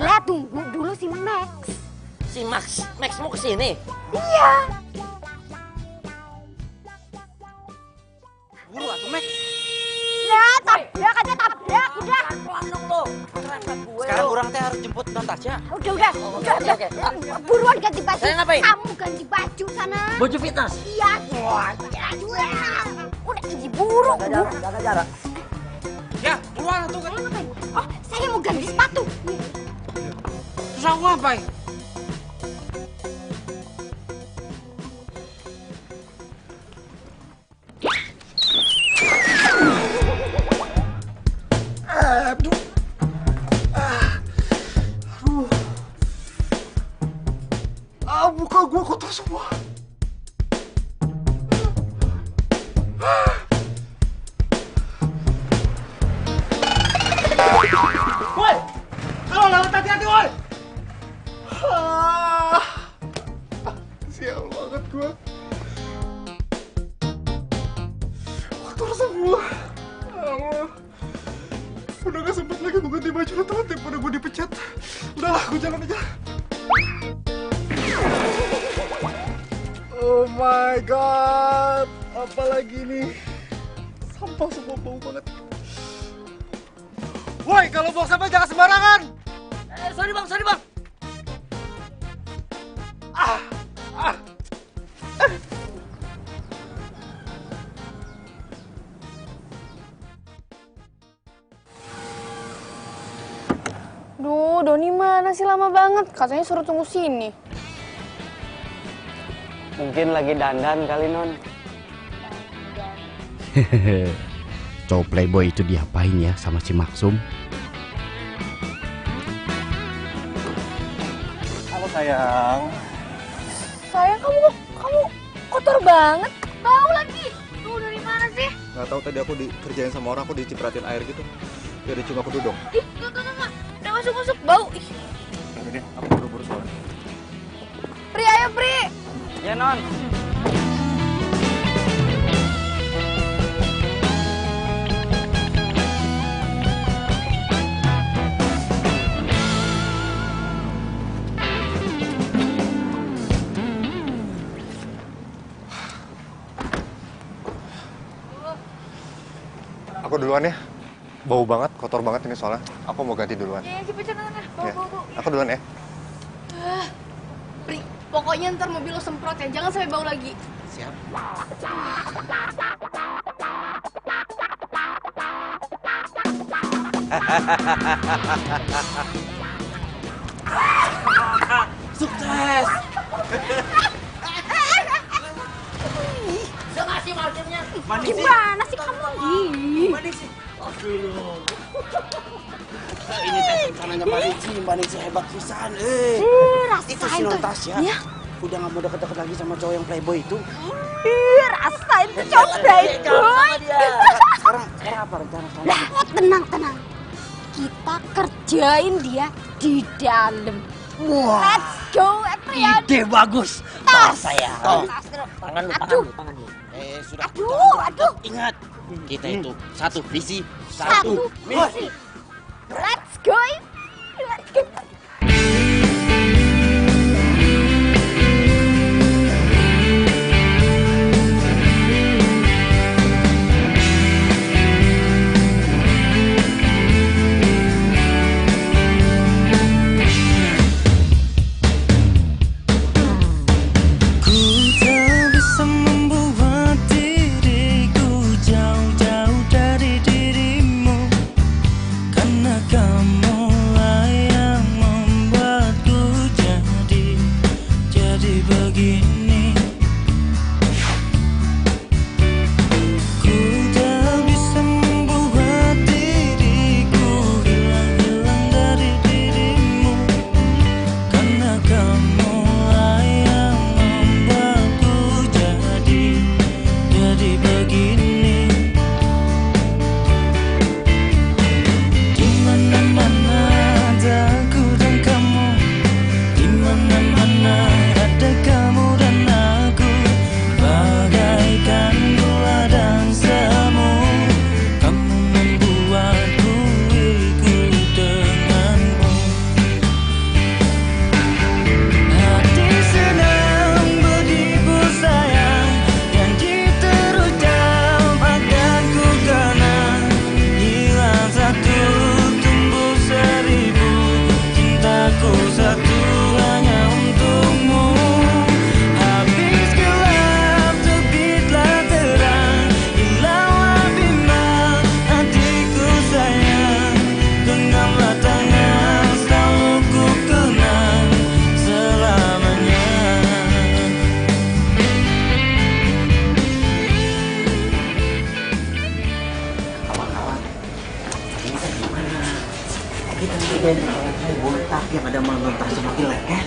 Lah, tunggu dulu si Max. Si Max mau kesini? Iya. Buru atuh, Max. Ya, tabrak aja, tabrak. Udah. Pelan dong lo. Sekarang orang teh harus jemput non Tasya. Udah. Oke. Buruan ganti baju. Saya ngapain? Kamu ganti baju sana. Baju fitness. Iya. Udah diburu. Jaga jarak. Ya, buruan tuh kan. Oh, saya mau ganti sepatu. Terus aku ngapain? Muka gue kotor semua. Woi, kalau lewat hati-hati, woi. Sial banget gue. Kotor semua. Allah. Udah gak sempet lagi gue ganti baju telat daripada gue dipecat. Udahlah, gue jalan aja. Oh my god, apalagi ini? Sampah semua bau banget. Woi, kalau buang sampah jangan sembarangan. Sorry bang. Duh, Doni mana sih, lama banget. Katanya suruh tunggu sini. Mungkin lagi dandan kali, Non. Cowok playboy itu diapain ya sama si Maksum? Halo sayang. Sayang, kamu kotor banget. Bau lagi. Tuh, dari mana sih? Gak tahu tadi aku dikerjain sama orang, aku dicipratin air gitu. Dia dicium aku duduk. Ih, enggak. Udah masuk. Bau. Ih. Udah deh, aku buru-buru soalnya. Pri, ayo Pri. Ya, Non. Aku duluan ya. Bau banget, kotor banget ini soalnya. Aku mau ganti duluan. Iya, cepet sana. Ya. Aku duluan ya. Pri, pokoknya ntar mobil lo semprot ya, jangan sampai bau lagi. Siap. Sukses. Udah ngasih markirnya. Gimana sih kamu? Mana sih? Ini teh rencananya Mbak Nici hebat pisan. Rasain Itu si tuh. Tasya. Ya. Udah gak mau deket-deket lagi sama cowok yang playboy itu. Rasain tuh cowok playboy. Sekarang apa rencana kamu? Tenang. Kita kerjain dia di dalam. Wah. Let's go, Etrian. Ide bagus. Tas. Saya. Tangan lu. Sudah. Aduh. Ingat, kita itu satu visi, Satu misi. Let's go. Ku tak bisa membuat diriku jauh-jauh dari dirimu, karena kamulah yang membuatku jadi begini. Ku tak bisa membuat diriku hilang dari dirimu, karena kamulah yang membuatku jadi begini. Di mana-mana ada aku dan kamu, di mana-mana ada kamu dan aku, bagaikan gula dan semu. Kamu membuatku ikut denganmu. Hati sedang berhibur sayang, janji terucap akan ku kenang. Hilang satu, tumbuh seribu, cintaku satu hanya untukmu. Habis gelap, terbitlah terang, hilanglah bimbang hatiku sayang. Genggamlah tangan, selalu ku kenang selamanya. Kita tidak botak yang ada menonton semakin leket.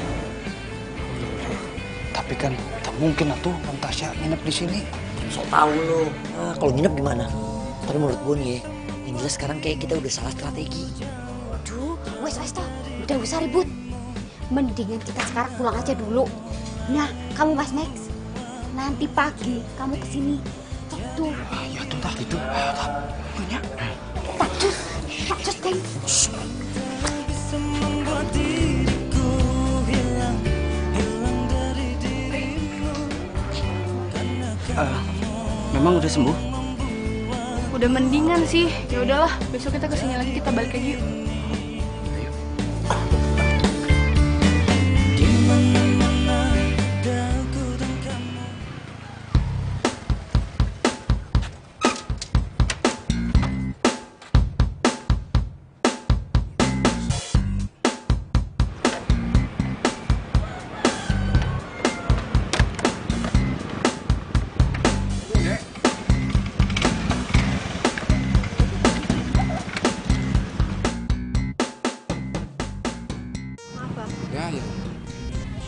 Tapi kan tak mungkin atuh non Tasya nginep di sini. Sok tahu lo. Nah, kalau nginep gimana? Tapi menurut gue nih ya, yang jelas sekarang kayak kita udah salah strategi. Aduh, wes toh. Udah usah ribut. Mendingan kita sekarang pulang aja dulu. Nah, kamu Mas Max, nanti pagi kamu kesini. Tuh. Ya tuh tak gitu. Punya. Tak cus, Teng. Memang udah sembuh? Udah mendingan sih. Ya udahlah, besok kita kesini lagi, kita balik aja yuk.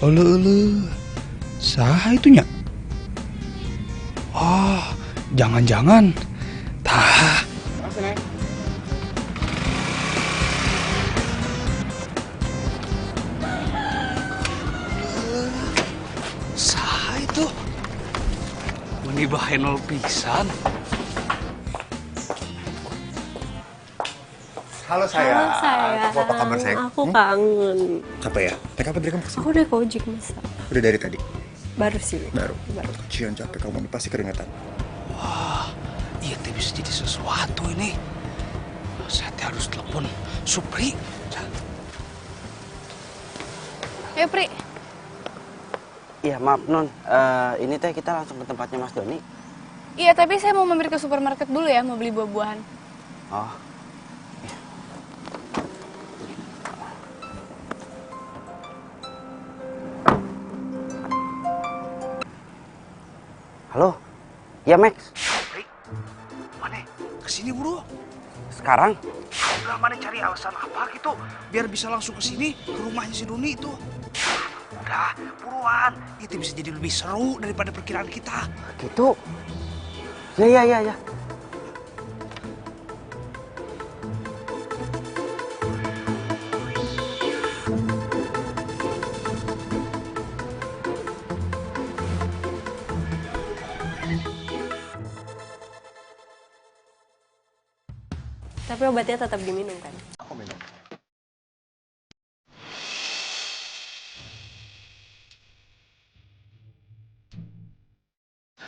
Ulu, saha itunya? Oh, jangan-jangan. Tah. Saha itu? Meni bahenol pisan. Halo sayang. Halo sayang. Kamu apa kabar sayang? Aku kangen. Apa ya? Naik apa dari kamu kesini? Aku udah ke ojek masa. Udah dari tadi? Baru sih. Baru. Kecian capek kamu nih pasti keringetan. Wah, iya teh bisa jadi sesuatu ini. Saya teh harus telepon Supri. Ayo Pri. Iya maaf Non, ini teh kita langsung ke tempatnya Mas Doni. Iya, tapi saya mau mampir ke supermarket dulu ya, mau beli buah-buahan. Oh. Halo, ya Max. Mana? Kesini buru. Sekarang? Udah mana cari alasan apa gitu, biar bisa langsung kesini ke rumahnya si Doni itu. Udah, buruan. Itu bisa jadi lebih seru daripada perkiraan kita. Gitu. Ya. Tapi obatnya tetap diminum kan? Aku minum.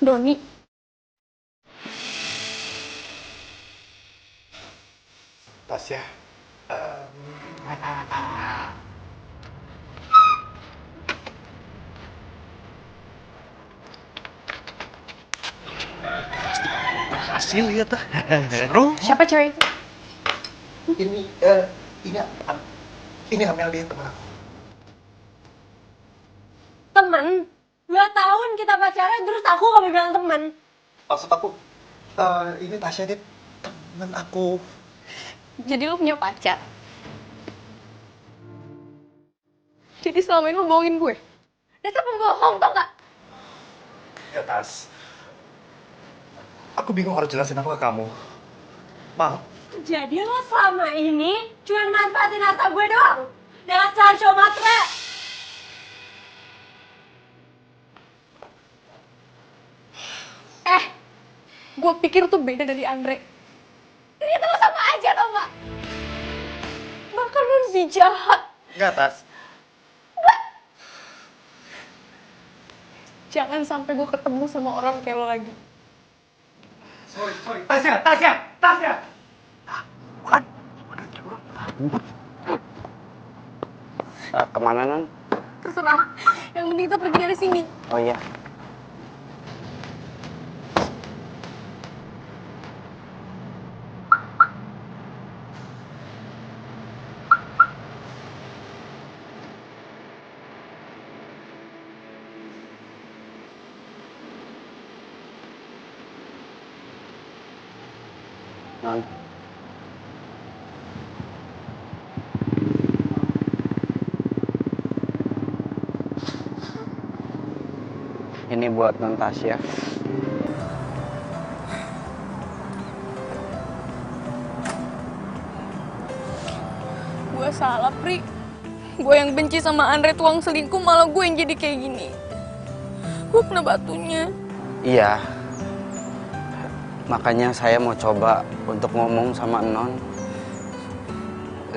Doni. Tasya. Hasil ya tuh. Seru. Siapa cewek itu? Ini Amelia teman aku. Temen? 2 tahun kita pacaran terus aku kamu bilang temen. Maksud aku, ini Tasya dia teman aku. Jadi lu punya pacar? Jadi selama ini lu bohongin gue? Dasar pembohong tau gak? Ya Tas, aku bingung harus jelasin apa ke kamu. Maaf. Jadi lo selama ini cuma manfaatin harta gue doang? Dengan cara show matre? Gue pikir tuh beda dari Andre. Ternyata lo sama aja tau gak? Bahkan lo lebih jahat. Enggak, Tas. Jangan sampai gue ketemu sama orang kayak lo lagi. Sorry. Tasya! Kemana Non? Terserah. Yang penting kita pergi dari sini. Oh iya. Non. Ini buat Non Tasya. Gue salah, Pri. Gue yang benci sama Andre tuang selingkuh, malah gue yang jadi kayak gini. Gue kena batunya. Iya. Makanya saya mau coba untuk ngomong sama Non.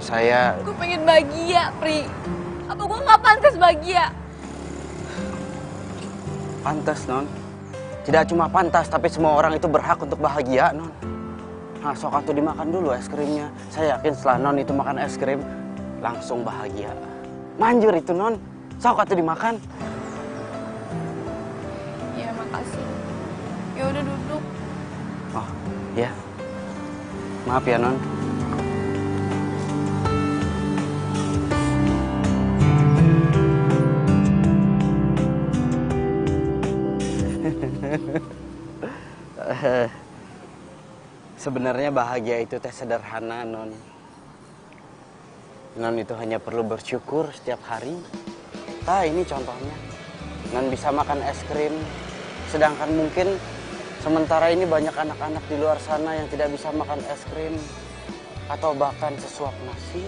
Gue pengen bahagia, Pri. Apa gue nggak pantas bahagia? Pantas, Non. Tidak cuma pantas, tapi semua orang itu berhak untuk bahagia, Non. Nah, sok atuh dimakan dulu es krimnya. Saya yakin setelah Non itu makan es krim, langsung bahagia. Manjur itu, Non. Sok atuh dimakan. Ya, makasih. Ya udah duduk. Oh, ya. Maaf ya, Non. Sebenarnya bahagia itu teh sederhana, Non. Non itu hanya perlu bersyukur setiap hari. Nah, ini contohnya. Non bisa makan es krim, sedangkan mungkin sementara ini banyak anak-anak di luar sana yang tidak bisa makan es krim atau bahkan sesuap nasi.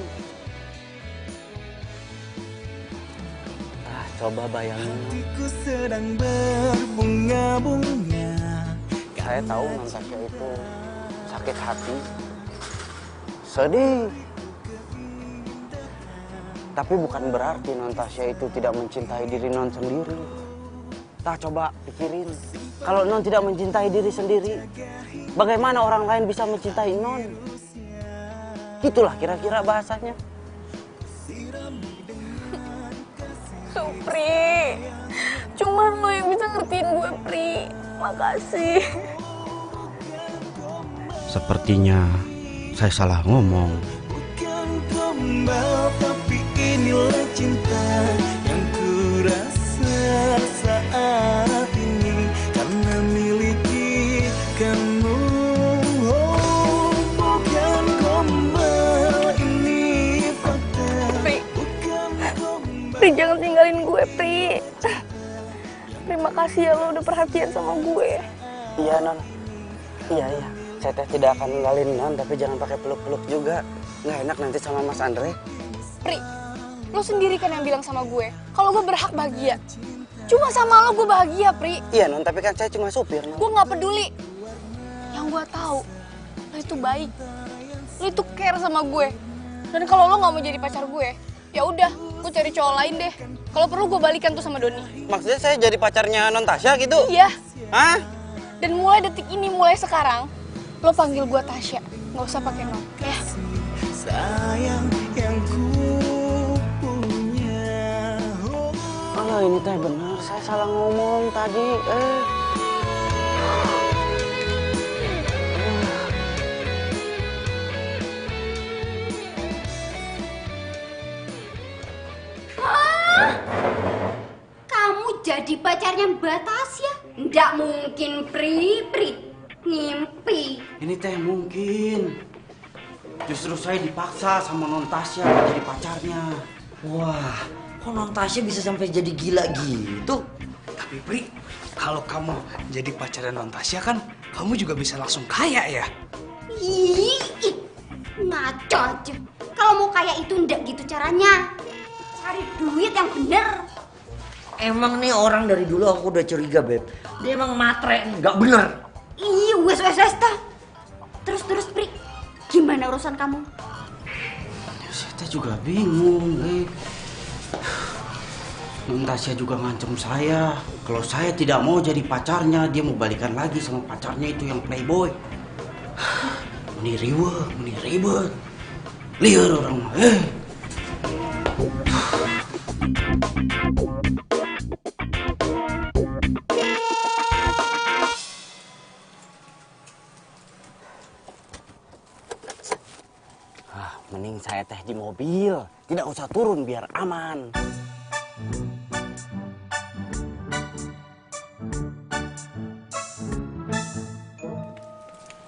Ah, coba bayangin. Hatiku sedang berbunga-bunga. Saya tahu Non Tasya itu sakit hati, sedih. Tapi bukan berarti Non Tasya itu tidak mencintai diri Non sendiri. Nah, coba pikirin, kalau Non tidak mencintai diri sendiri, bagaimana orang lain bisa mencintai Non? Itulah kira-kira bahasanya. Pri, cuman lo yang bisa ngertiin gue, Pri. Makasih. Sepertinya saya salah ngomong. Bukan gombal, tapi inilah cinta yang ku rasa saat ini karena miliki kamu. Oh, bukan gombal, ini fakta. Pri, Pri jangan tinggalin gue, Pri. Terima kasih ya lo udah perhatian sama gue. Iya, Non. Iya. Saya teh tidak akan ninggalin Non, tapi jangan pakai peluk-peluk juga. Nggak enak nanti sama Mas Andre. Pri, lo sendiri kan yang bilang sama gue kalau gue berhak bahagia. Cuma sama lo gue bahagia, Pri. Iya, Non, tapi kan saya cuma supir, Non. Gue nggak peduli. Yang gue tahu, lo itu baik. Lo itu care sama gue. Dan kalau lo nggak mau jadi pacar gue, ya udah, gue cari cowok lain deh. Kalau perlu gue balikan tuh sama Doni. Maksudnya saya jadi pacarnya Non Tasya gitu? Iya. Hah? Dan mulai detik ini, mulai sekarang, lo panggil gue Tasya. Nggak usah pakai Non, ya. Sayang yang ku punya. Oh, ini teh benar. Saya salah ngomong tadi. Kamu jadi pacarnya Mbak Tasya? Nggak mungkin, Pri. Ngimpi. Ini teh mungkin. Justru saya dipaksa sama Non Tasya jadi pacarnya. Wah, kok Non Tasya bisa sampai jadi gila gitu? Tapi Pri, kalau kamu jadi pacarnya Non Tasya kan, kamu juga bisa langsung kaya ya? Ih, ngaco aja. Kalau mau kaya itu ndak gitu caranya. Cari duit yang bener. Emang nih orang dari dulu aku udah curiga, Beb. Dia emang matre nih, nggak bener. Ih, wes dah. Terus, Pri. Gimana urusan kamu? Saya juga bingung, Non Tasya juga ngancem saya. Kalau saya tidak mau jadi pacarnya, dia mau balikan lagi sama pacarnya itu yang playboy. Meni ribet. Liar orang mah. Mending saya teh di mobil, tidak usah turun biar aman.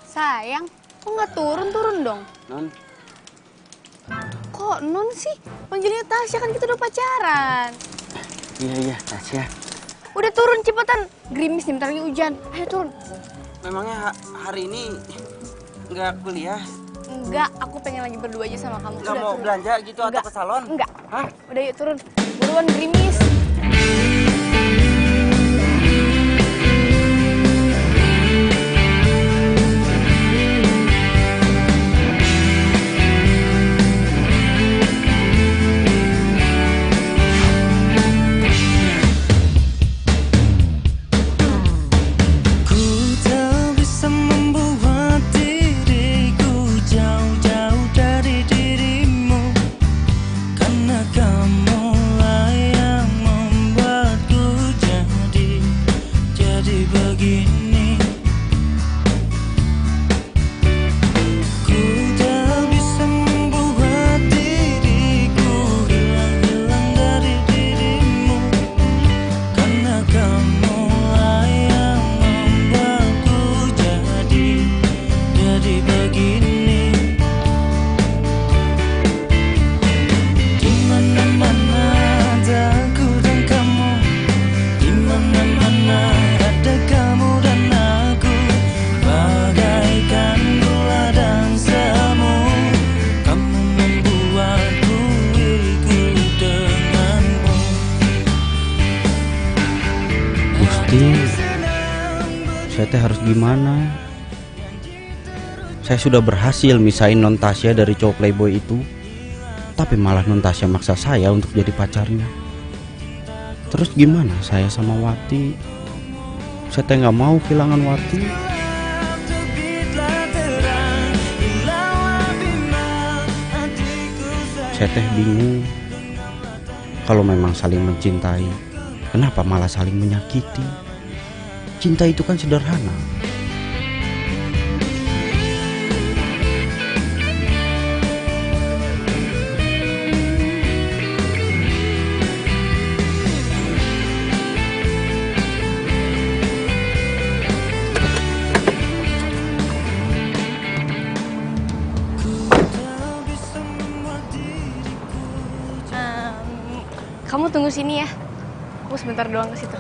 Sayang, kok nggak turun dong? Non, Kok Non sih? Panggilnya Tasya, kan kita udah pacaran. iya Tasya. Udah turun cepetan. Gerimis nih, bentar lagi hujan. Ayo turun. Memangnya hari ini nggak kuliah? Enggak, aku pengen lagi berdua aja sama kamu. Nggak mau turun. belanja gitu atau ke salon? Enggak. Hah? Udah yuk turun. Buruan gerimis. Ku tak bisa membuat diriku jauh-jauh dari dirimu, karena kamulah yang membuatku jadi begini. Ku tak bisa membuat diriku hilang dari dirimu, karena kamulah yang membuatku jadi begini. Di mana-mana ada aku dan kamu, di mana-mana ada kamu dan aku, bagaikan gula dan semu. Kamu membuatku ikut denganmu. Gusti, saya teh harus gimana? Saya sudah berhasil misahin non Tasya dari cowok playboy itu, tapi malah non Tasya maksa saya untuk jadi pacarnya. Terus gimana saya sama Wati? Saya teh nggak mau kehilangan Wati. Saya teh bingung. Kalau memang saling mencintai, kenapa malah saling menyakiti? Cinta itu kan sederhana. Kamu tunggu sini ya. Aku sebentar doang ke situ.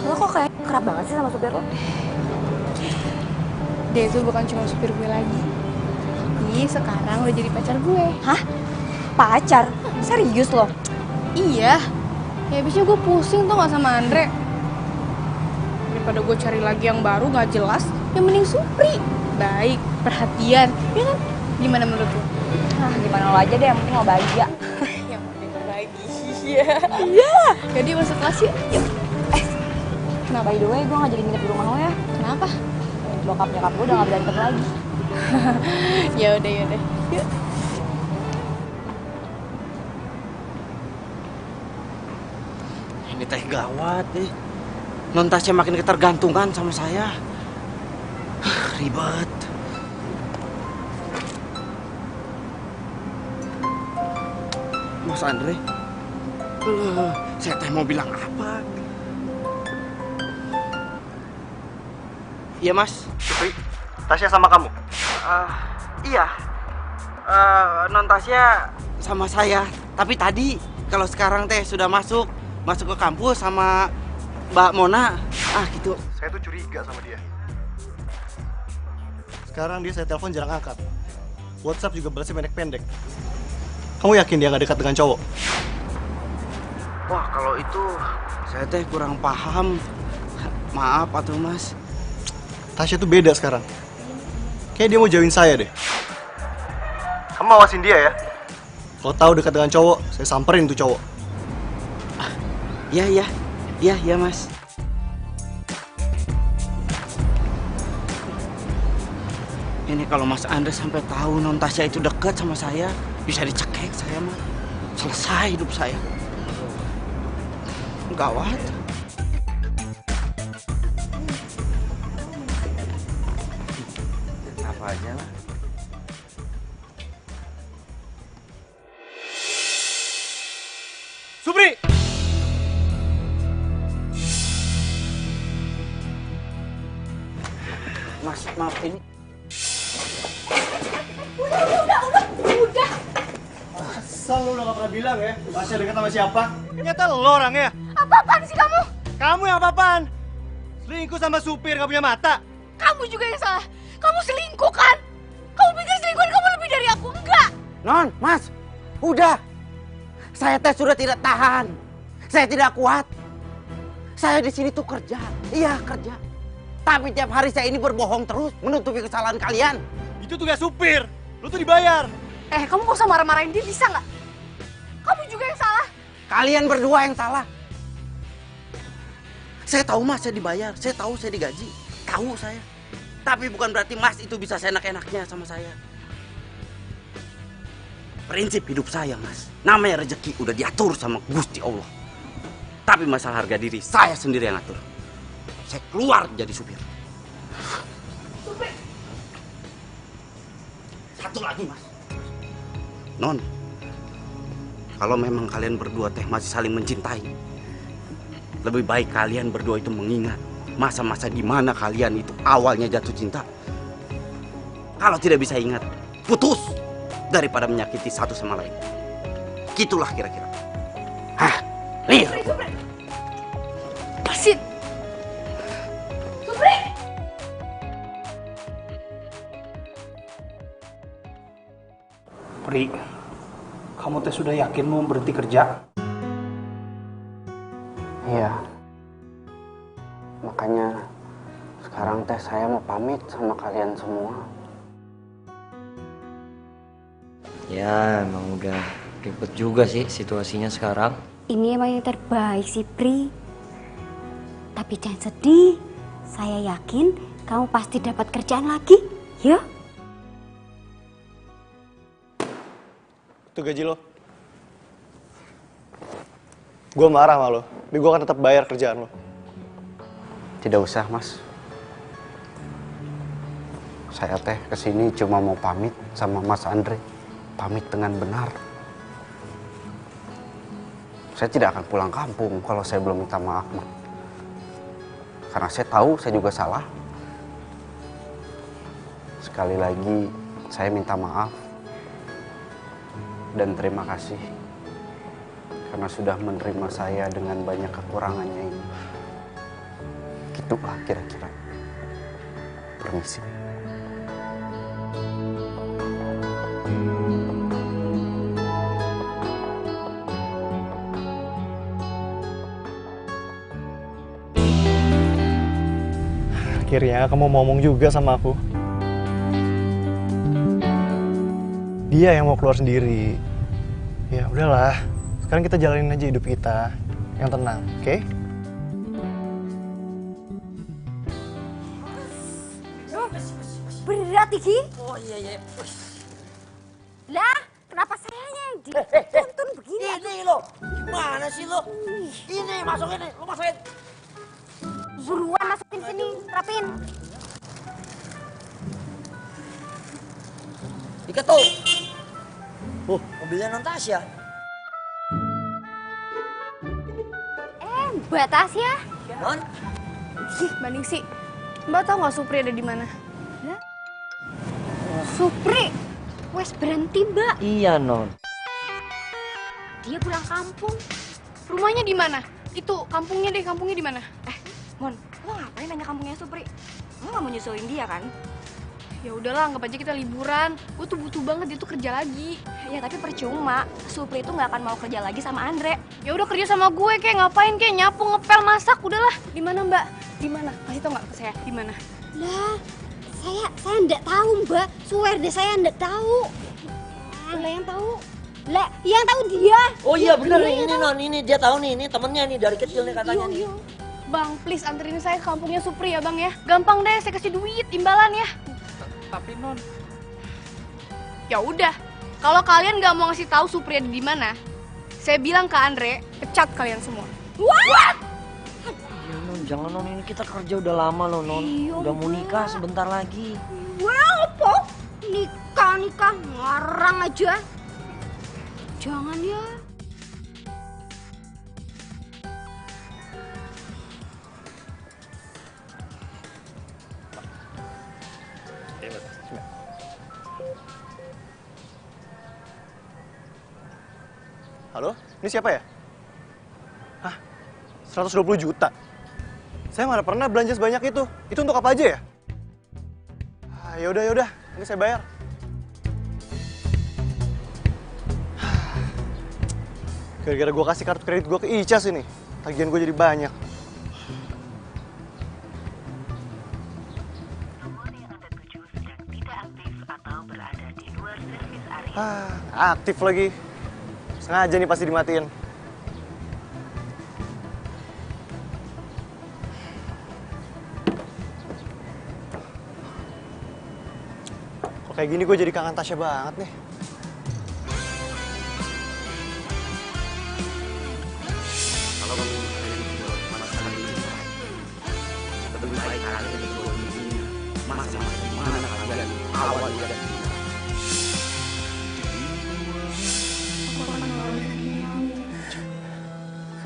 Lo kok kayak kerap banget sih sama supir lo? Dia itu bukan cuma supir gue lagi. Tapi sekarang udah jadi pacar gue. Hah? Pacar? Serius lo? Iya. Ya abisnya gue pusing tuh gak sama Andre. Daripada gue cari lagi yang baru gak jelas, yang mending Supri. Baik, perhatian, ya kan? Gimana menurut lo? Nah, gimana lo aja deh, yang penting lo bahagia. Yang penting bahagia. Iya. Jadi masuk kelas yuk. Yuk. Kenapa? By the way, gue gak jadi nginep di rumah lo ya. Kenapa? Bokap nyokap gue udah gak berantem lagi. Ya udah. Yuk. Ini teh gawat nih. Non Tasya makin ketergantungan sama saya. Ribet. Mas Andre, saya teh mau bilang apa? Iya Mas. Supri, Tasya sama kamu? Iya. Non Tasya sama saya. Tapi tadi, kalau sekarang teh sudah masuk ke kampus sama Mbak Mona. Gitu. Saya tuh curiga sama dia. Sekarang dia saya telepon jarang angkat. WhatsApp juga balasnya pendek-pendek. Kamu yakin dia gak dekat dengan cowok? Wah, kalau itu saya teh kurang paham. Maaf atuh Mas. Tasya tuh beda sekarang. Kayak dia mau jauhin saya deh. Kamu awasin dia ya. Kalau tahu dekat dengan cowok, saya samperin tuh cowok. Iya Mas. Ini kalau Mas Andre sampai tahu non Tasya itu dekat sama saya, bisa dicekek saya mah. Selesai hidup saya. Gawat. Apa aja lah. Supri! maaf ini. Udah. Asal lu udah gak pernah bilang ya, Tasya dekat sama siapa? Ternyata lo orangnya. Apa-apaan sih kamu? Kamu yang apa-apaan? Selingkuh sama supir gak punya mata? Kamu juga yang salah. Kamu selingkuh kan? Kamu pikir selingkuhan kamu lebih dari aku? Enggak. Non, Mas, udah. Saya teh sudah tidak tahan. Saya tidak kuat. Saya di sini tuh kerja. Iya, kerja. Tapi tiap hari saya ini berbohong terus, menutupi kesalahan kalian. Itu tugas supir. Lu tuh dibayar. Kamu gak usah marah-marahin dia, bisa nggak? Kamu juga yang salah. Kalian berdua yang salah. Saya tahu Mas, saya dibayar. Saya tahu saya digaji. Tahu saya. Tapi bukan berarti Mas itu bisa seenak-enaknya sama saya. Prinsip hidup saya, Mas. Namanya rezeki udah diatur sama Gusti Allah. Tapi masalah harga diri, saya sendiri yang atur. Saya keluar jadi supir. Supir. Satu lagi, Mas. Non, kalau memang kalian berdua teh masih saling mencintai, lebih baik kalian berdua itu mengingat masa-masa di mana kalian itu awalnya jatuh cinta. Kalau tidak bisa ingat, putus daripada menyakiti satu sama lain. Gitulah kira-kira. Hah, nih. Supri. Pasin. Supri. Pri, kamu teh sudah yakin mau berhenti kerja? Iya. Makanya sekarang teh saya mau pamit sama kalian semua. Ya, emang udah ribet juga sih situasinya sekarang. Ini emang yang terbaik sih, Pri. Tapi jangan sedih. Saya yakin kamu pasti dapat kerjaan lagi. Ya? Itu gaji lo. Gue marah sama lo, tapi gue akan tetap bayar kerjaan lo. Tidak usah, Mas. Saya teh kesini cuma mau pamit sama Mas Andre. Pamit dengan benar. Saya tidak akan pulang kampung kalau saya belum minta maaf, Mas. Karena saya tahu saya juga salah. Sekali lagi, saya minta maaf. Dan terima kasih. Karena sudah menerima saya dengan banyak kekurangannya ini. Gitulah kira-kira. Permisi. Akhirnya kamu mau ngomong juga sama aku. Dia yang mau keluar sendiri. Ya udahlah, sekarang kita jalanin aja hidup kita yang tenang, oke? Berat, Iki? Oh iya. Lah, kenapa sayanya yang dituntun begini? Ini lo, gimana sih lo? Ini, masukin nih, lo masukin. Buruan masukin sini, rapin. Ikat tuh. Mobilnya non Tasya. Mbak Tasya. Non? Mbak Ningsi, Mbak tahu nggak Supri ada di mana? Lah? Supri, wes berhenti Mbak. Iya, Non. Dia pulang kampung. Rumahnya di mana? Itu kampungnya di mana? Mon, lo ngapain nanya kampungnya Supri? Lo gak mau nyusulin dia kan? Ya udahlah, anggap aja kita liburan. Gue tuh butuh banget dia tuh kerja lagi. Ya tapi percuma, Supri itu gak akan mau kerja lagi sama Andre. Ya udah kerja sama gue, kayak ngapain, kayak nyapu, ngepel, masak, udahlah. Di mana Mbak? Di mana? Kasih tau nggak ke saya? Di mana? Lah, saya enggak tahu Mbak. Swear deh saya enggak tahu. Lah yang tahu. Lah, yang tahu dia. Oh iya bener Dia nih, ini tahu. Non, ini dia tahu nih, ini temennya nih dari kecil nih katanya nih. Bang, please anterin saya ke kampungnya Supri ya Bang ya. Gampang deh, saya kasih duit, imbalan ya. Tapi Non, Ya udah, kalau kalian nggak mau ngasih tahu Supri ada di mana, saya bilang ke Andre, pecat kalian semua. What? Ya, Non, jangan Non, ini kita kerja udah lama loh, Non. Udah mau nikah sebentar lagi. Wah, apa? Nikah ngarang aja. Jangan ya. Halo, ini siapa ya? Hah? 120 juta? Saya mana pernah belanja sebanyak itu. Itu untuk apa aja ya? Yaudah. Ini saya bayar. Gara-gara gue kasih kartu kredit gue ke Icas ini. Tagihan gue jadi banyak. Aktif lagi. Sengaja nih pasti dimatiin. Kok kayak gini gue jadi kangen Tasya banget nih. Kalau kamu masalah ini, lebih baik kalian berdua ini masing-masing di mana kalian awal dan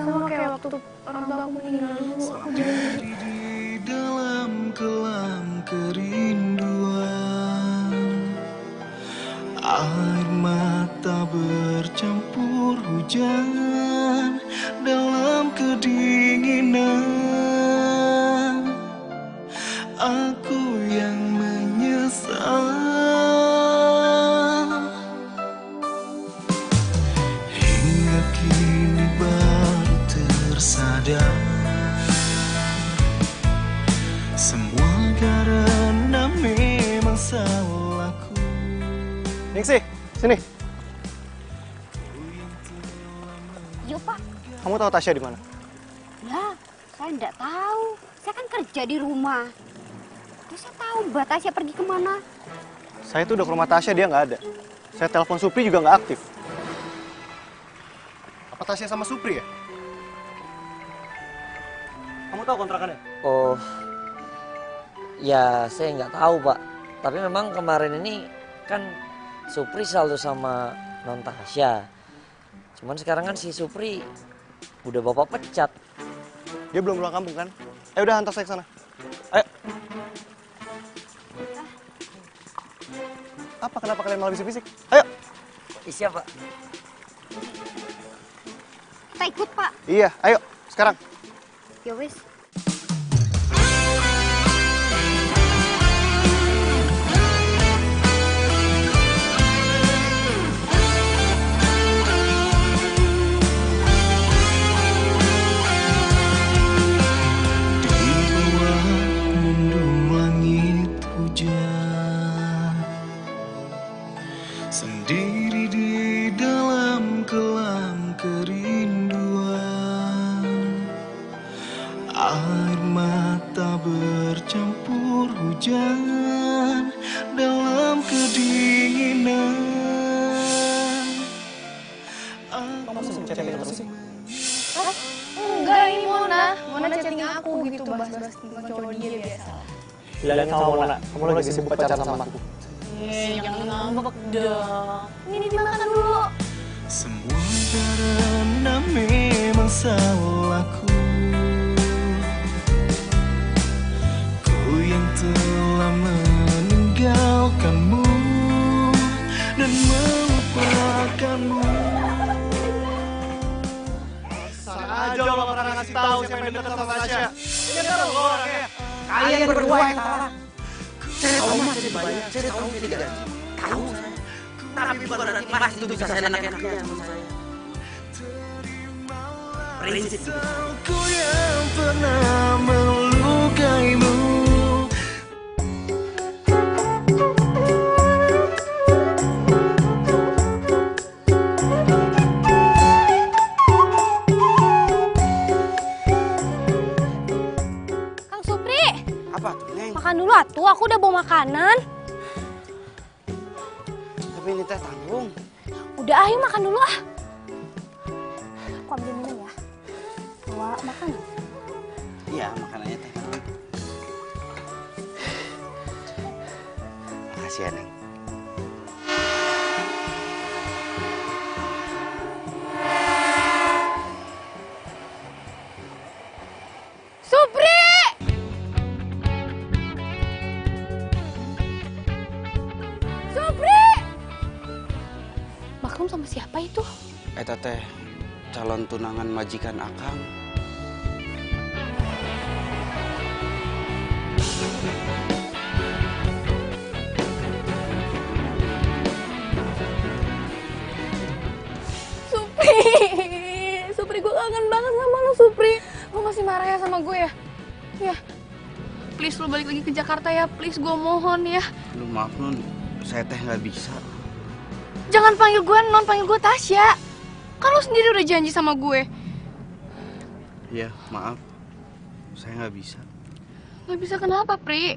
sama kayak waktu orang tua aku meninggal dulu, aku jadi di dalam kelam kerinduan, air mata bercampur hujan dalam kedinginan, aku yang menyesal. Hingga kini baru tersadar, semua karena memang salahku. Ningsih, sini. Yuk, Pak. Kamu tahu Tasya di mana? Ya, saya enggak tahu. Saya kan kerja di rumah. Terus saya tahu Mbak Tasya pergi kemana. Saya tuh udah ke rumah Tasya, dia nggak ada. Saya telepon Supri juga nggak aktif. Apa Tasya sama Supri ya? Kamu tahu kontrakannya? Oh, ya saya nggak tahu Pak. Tapi memang kemarin ini kan Supri selalu sama Non Tasya. Cuman sekarang kan si Supri udah bapak pecat. Dia belum pulang kampung kan? Udah hantar saya ke sana. Ayo. Apa kenapa kalian malah bisik-bisik? Ayo. Siapa? Kita ikut, Pak. Iya, ayo sekarang. Ya wis. Sendiri di dalam kelam kerinduan, air mata bercampur hujan dalam kedinginan. Kamu masih chatting terus sih? enggak, ini Mona chatting aku gitu, bahas-bahas tentang cowok dia biasa. Bilangin sama Mona, kamu lagi sibuk pacaran sama aku. Jangan ngambek dong. Ini dimakan dulu. Semua karena memang salahku, ku yang telah meninggalkanmu dan melupakanmu. Sana aja lo pernah ngasih tahu siapa yang dekat sama Tasya. Ini kan lo orangnya. Kalian berdua yang salah. Saya tahu mas ini banyak, saya tahu ini tidak tahu saya. Tapi bukan berarti mas itu bisa saya enak-enaknya sama saya. Prinsip itu. Aku yang pernah melukaimu. Kang Supri, Apa tuh, Neng? makan dulu atuh. Aku udah bawa makanan. Tapi ini teh tanggung. Udah, ayo makan dulu ah. Aku ambil minum ya. Bawa makan. Iya, makanannya teh tanggung. Makasih ya, Neng. Supri! sama siapa itu? Eta teh calon tunangan majikan Akang. Supri, Supri gue kangen banget sama lo Supri. Lo masih marah ya sama gue ya? Ya, please lo balik lagi ke Jakarta ya, please gue mohon ya. Lu maaf Nun, saya teh nggak bisa. Jangan panggil gue Non, panggil gue Tasya. Kan lo sendiri udah janji sama gue. Iya, maaf. Saya nggak bisa. Gak bisa kenapa, Pri?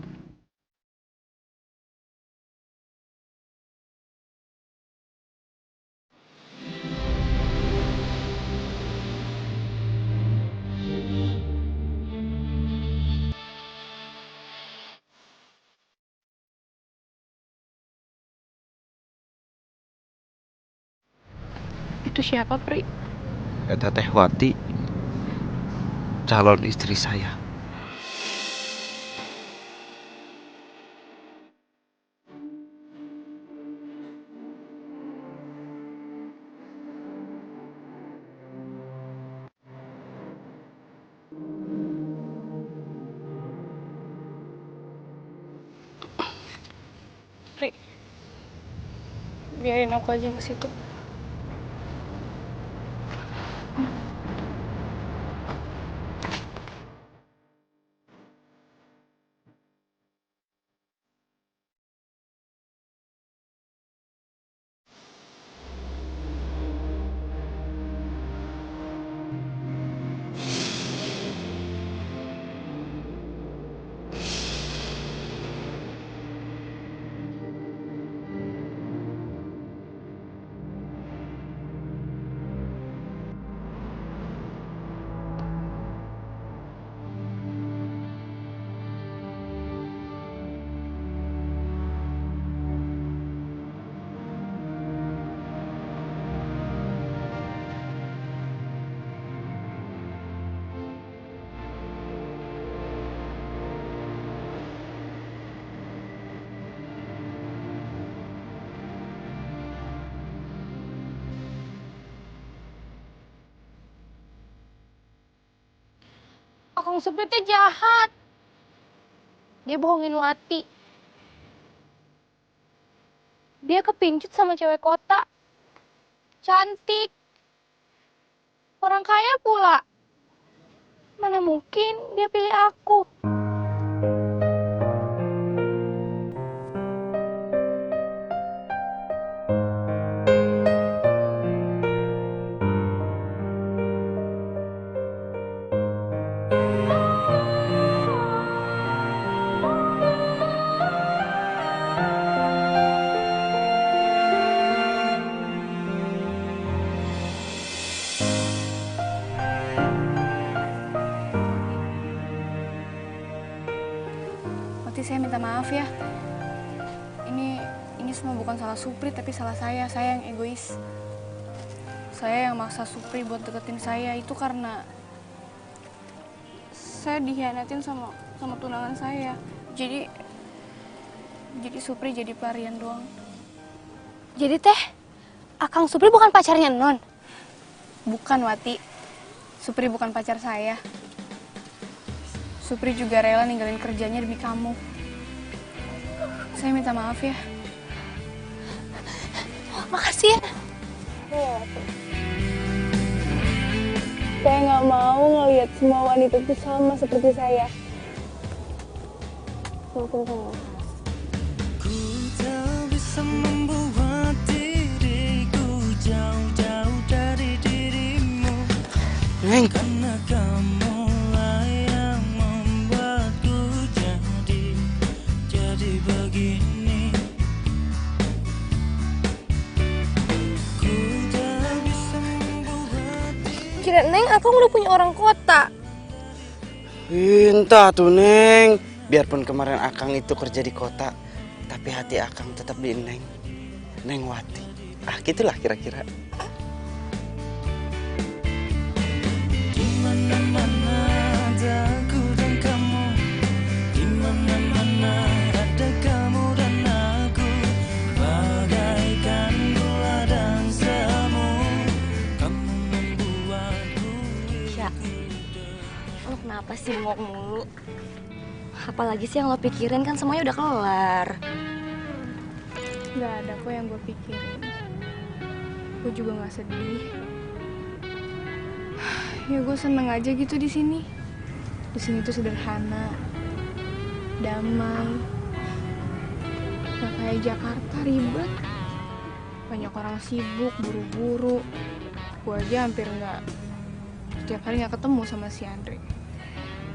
Itu siapa, Pri? Eta teh Wati, calon istri saya. Pri, biarin aku aja ke situ. Akang Supri teh jahat. Dia bohongin Wati. Dia kepincut sama cewek kota. Cantik. Orang kaya pula. Mana mungkin dia pilih aku. Saya minta maaf ya. Ini semua bukan salah Supri, tapi salah saya. Saya yang egois. Saya yang maksa Supri buat deketin saya itu karena saya dikhianatin sama tunangan saya. Jadi Supri jadi pelarian doang. Jadi teh, Akang Supri bukan pacarnya Non? Bukan, Wati. Supri bukan pacar saya. Supri juga rela ninggalin kerjanya demi kamu. Saya minta maaf ya. Makasih ya. Saya nggak mau ngelihat semua wanita itu sama seperti saya. Maafin saya. Ku tak bisa membuat diriku jauh-jauh dari dirimu. Neng. Karena kamu lah yang membuatku jadi begini. Ku tak bisa membuat Kira Neng, Akang udah punya orang kota. Entah tuh Neng. Biarpun kemarin Akang itu kerja di kota, tapi hati Akang tetap di Neng Wati. Ah gitulah kira-kira. Dimana-mana ada aku dan kamu, dimana-mana ada kamu dan aku, bagaikan gula dan Lo kenapa sih bengok mulu? Apalagi sih yang lo pikirin, kan semuanya udah kelar. Gak ada kok yang gue pikirin. Gue juga gak sedih. Ya gue seneng aja gitu di sini. Di sini tuh sederhana, damai. Gak kayak Jakarta ribet. Banyak orang sibuk, buru-buru. Gue aja hampir setiap hari gak ketemu sama si Andre.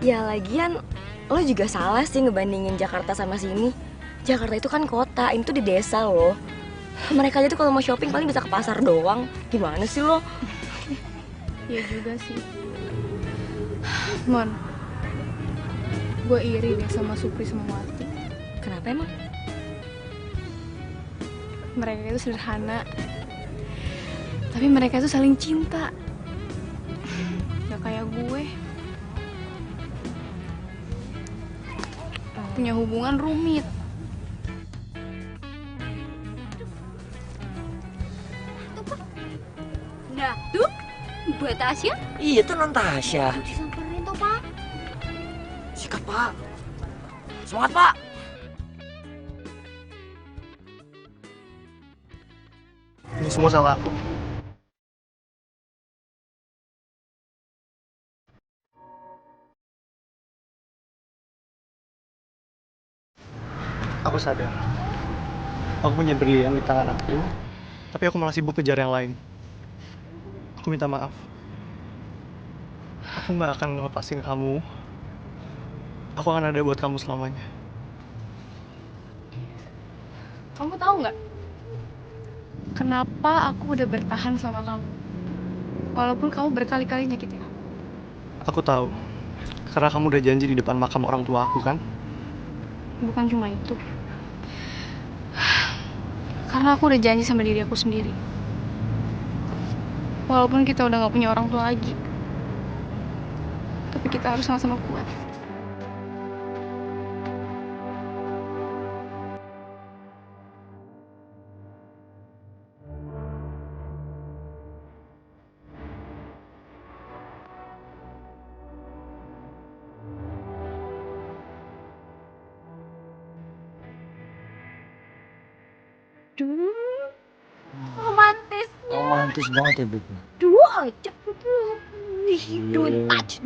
Ya lagian, lo juga salah sih ngebandingin Jakarta sama sini. Jakarta itu kan kota, ini tuh di desa loh. Mereka aja tuh kalau mau shopping paling bisa ke pasar doang. Gimana sih lo? Iya juga sih. Mon, gue iri deh sama Supri sama Wati. Kenapa emang? Mereka itu sederhana, tapi mereka itu saling cinta. Gak kayak gue. Punya hubungan rumit. Nah, tuh buat Tasya. Iya tuh non Tasya. Disamperin tuh, Pak. Sikat, Pak. Semangat, Pak. Ini semua salah aku. Aku sadar. Aku punya berlian di tangan aku, tapi aku malah sibuk kejar yang lain. Aku minta maaf. Aku nggak akan ngelepasin kamu. Aku akan ada buat kamu selamanya. Kamu tahu nggak? Kenapa aku udah bertahan sama kamu? Walaupun kamu berkali-kali nyakitin aku. Aku tahu. Karena kamu udah janji di depan makam orang tua aku, kan? Bukan cuma itu. Karena aku udah janji sama diri aku sendiri. Walaupun kita udah gak punya orang tua lagi, tapi kita harus sama-sama kuat. Romantis. Romantis banget ya, Beb. Dua aja. Don't touch.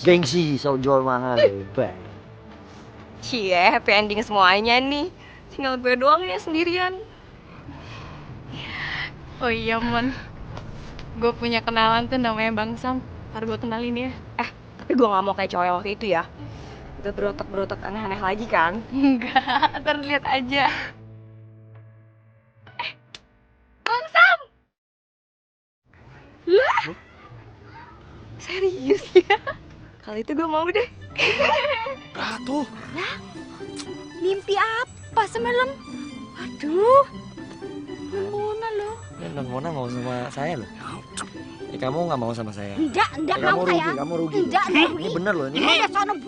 Gengsi, so jual mahal. Beb. Cie, happy ending semuanya nih. Tinggal gue doang ya sendirian. Oh iya, Mon. Gue punya kenalan tuh namanya Bang Sam. Ntar gue kenalin ya. Tapi gue gak mau kayak cowok yang waktu itu ya. Udah berotak-berotak aneh-aneh lagi kan? Enggak, ntar lihat aja. Bang Sam! Lah? Serius ya? Kali itu gue mau deh. Ratu. Lah, mimpi apa semalam? Aduh, Mona loh. Non Mona mau sama saya loh. Kamu nggak mau sama saya? Enggak kamu mau rugi, saya. kamu rugi. Enggak rugi. Ini bener loh, ini.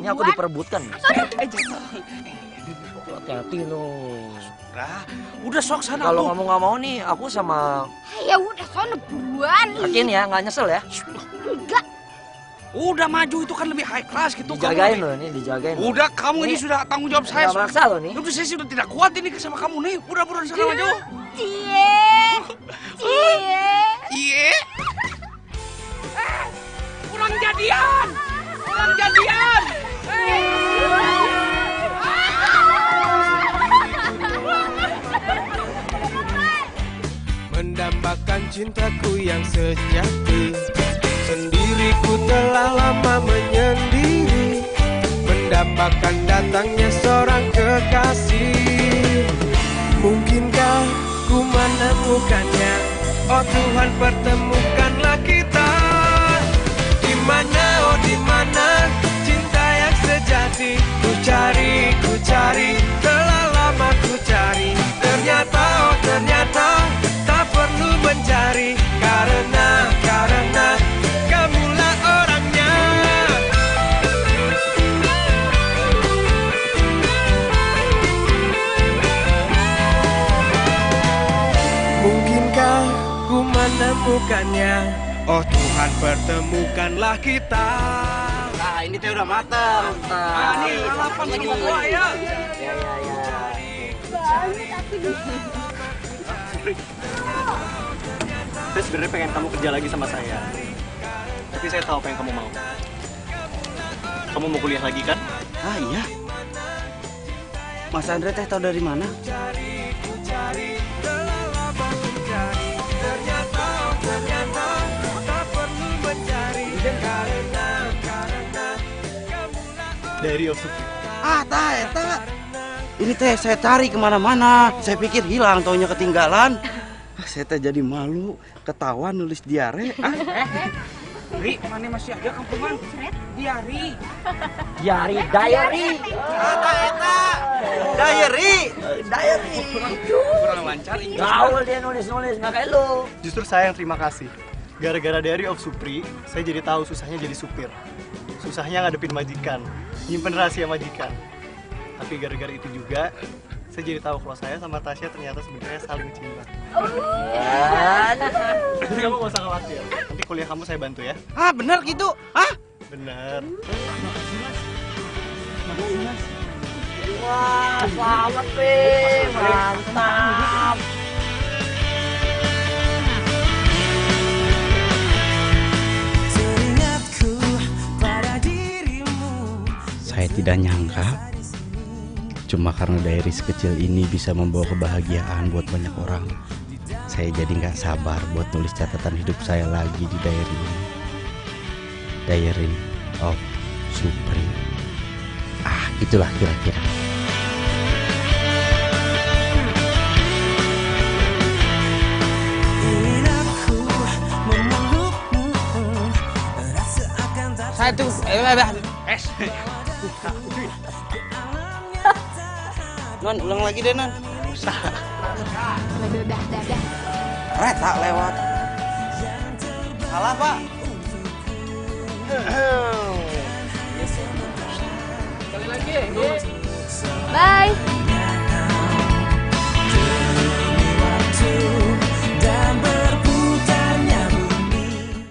Ini aku diperebutkan. Hati-hati loh. Udah sok sana. Kalau kamu nggak mau nih, aku sama. Ya udah sono buruan. Yakin ya, nggak nyesel ya? Enggak. Udah maju itu kan lebih high class gitu. Dijagain loh ini, dijagain. Udah kamu ini sudah tanggung jawab saya. Nggak maksa loh nih. Udah saya sudah tidak kuat ini sama kamu nih. Udah buruan sana maju. Cie. Kurang jadian. Mendambakan cintaku yang sejati, sendiriku telah lama menyendiri, mendambakan datangnya seorang kekasih. Mungkinkah ku menemukannya? Oh Tuhan, pertemukanlah kita. Di mana, oh di mana cinta yang sejati? Ku cari, telah lama ku cari. Ternyata, oh ternyata tak perlu mencari, karena kamulah orangnya. Mungkinkah ku menemukannya? Oh Tuhan, pertemukanlah kita. ini teh udah matang. Nih, lalapan lagi berdua ya. Saya sebenarnya pengen kamu kerja lagi sama saya. Tapi saya tahu apa yang kamu mau. Kamu mau kuliah lagi kan? Ah iya. Mas Andre teh tahu dari mana? Dari Osuk. Ah, eta. Ini teh saya cari kemana-mana. Saya pikir hilang, taunya ketinggalan. Saya teh jadi malu, ketawa nulis diare. Ri, mana masih ada kampungan? Diari. Diary. Eta. Diary. Kurang lancar ini. Gaul dia nulis-nulis, nggak kayak lu. Justru saya yang terima kasih. Gara-gara Diary of Supri, saya jadi tahu susahnya jadi supir. Susahnya ngadepin majikan, nyimpen rahasia majikan. Tapi gara-gara itu juga, saya jadi tahu kalau saya sama Tasya ternyata sebenarnya saling cinta. Jadi kamu gak usah khawatir. Nanti kuliah kamu saya bantu ya. Ah, bener gitu? Ah? Bener. Wah, selamat, Pi. Mantap. Saya tidak nyangka, cuma karena diary sekecil ini bisa membawa kebahagiaan buat banyak orang. Saya jadi nggak sabar buat nulis catatan hidup saya lagi di diary ini. Diary of Supri. Ah, itulah kira-kira. Satu, Non, ulang lagi deh, Non. Udah. Reta lewat. Salah, Pak. Bye.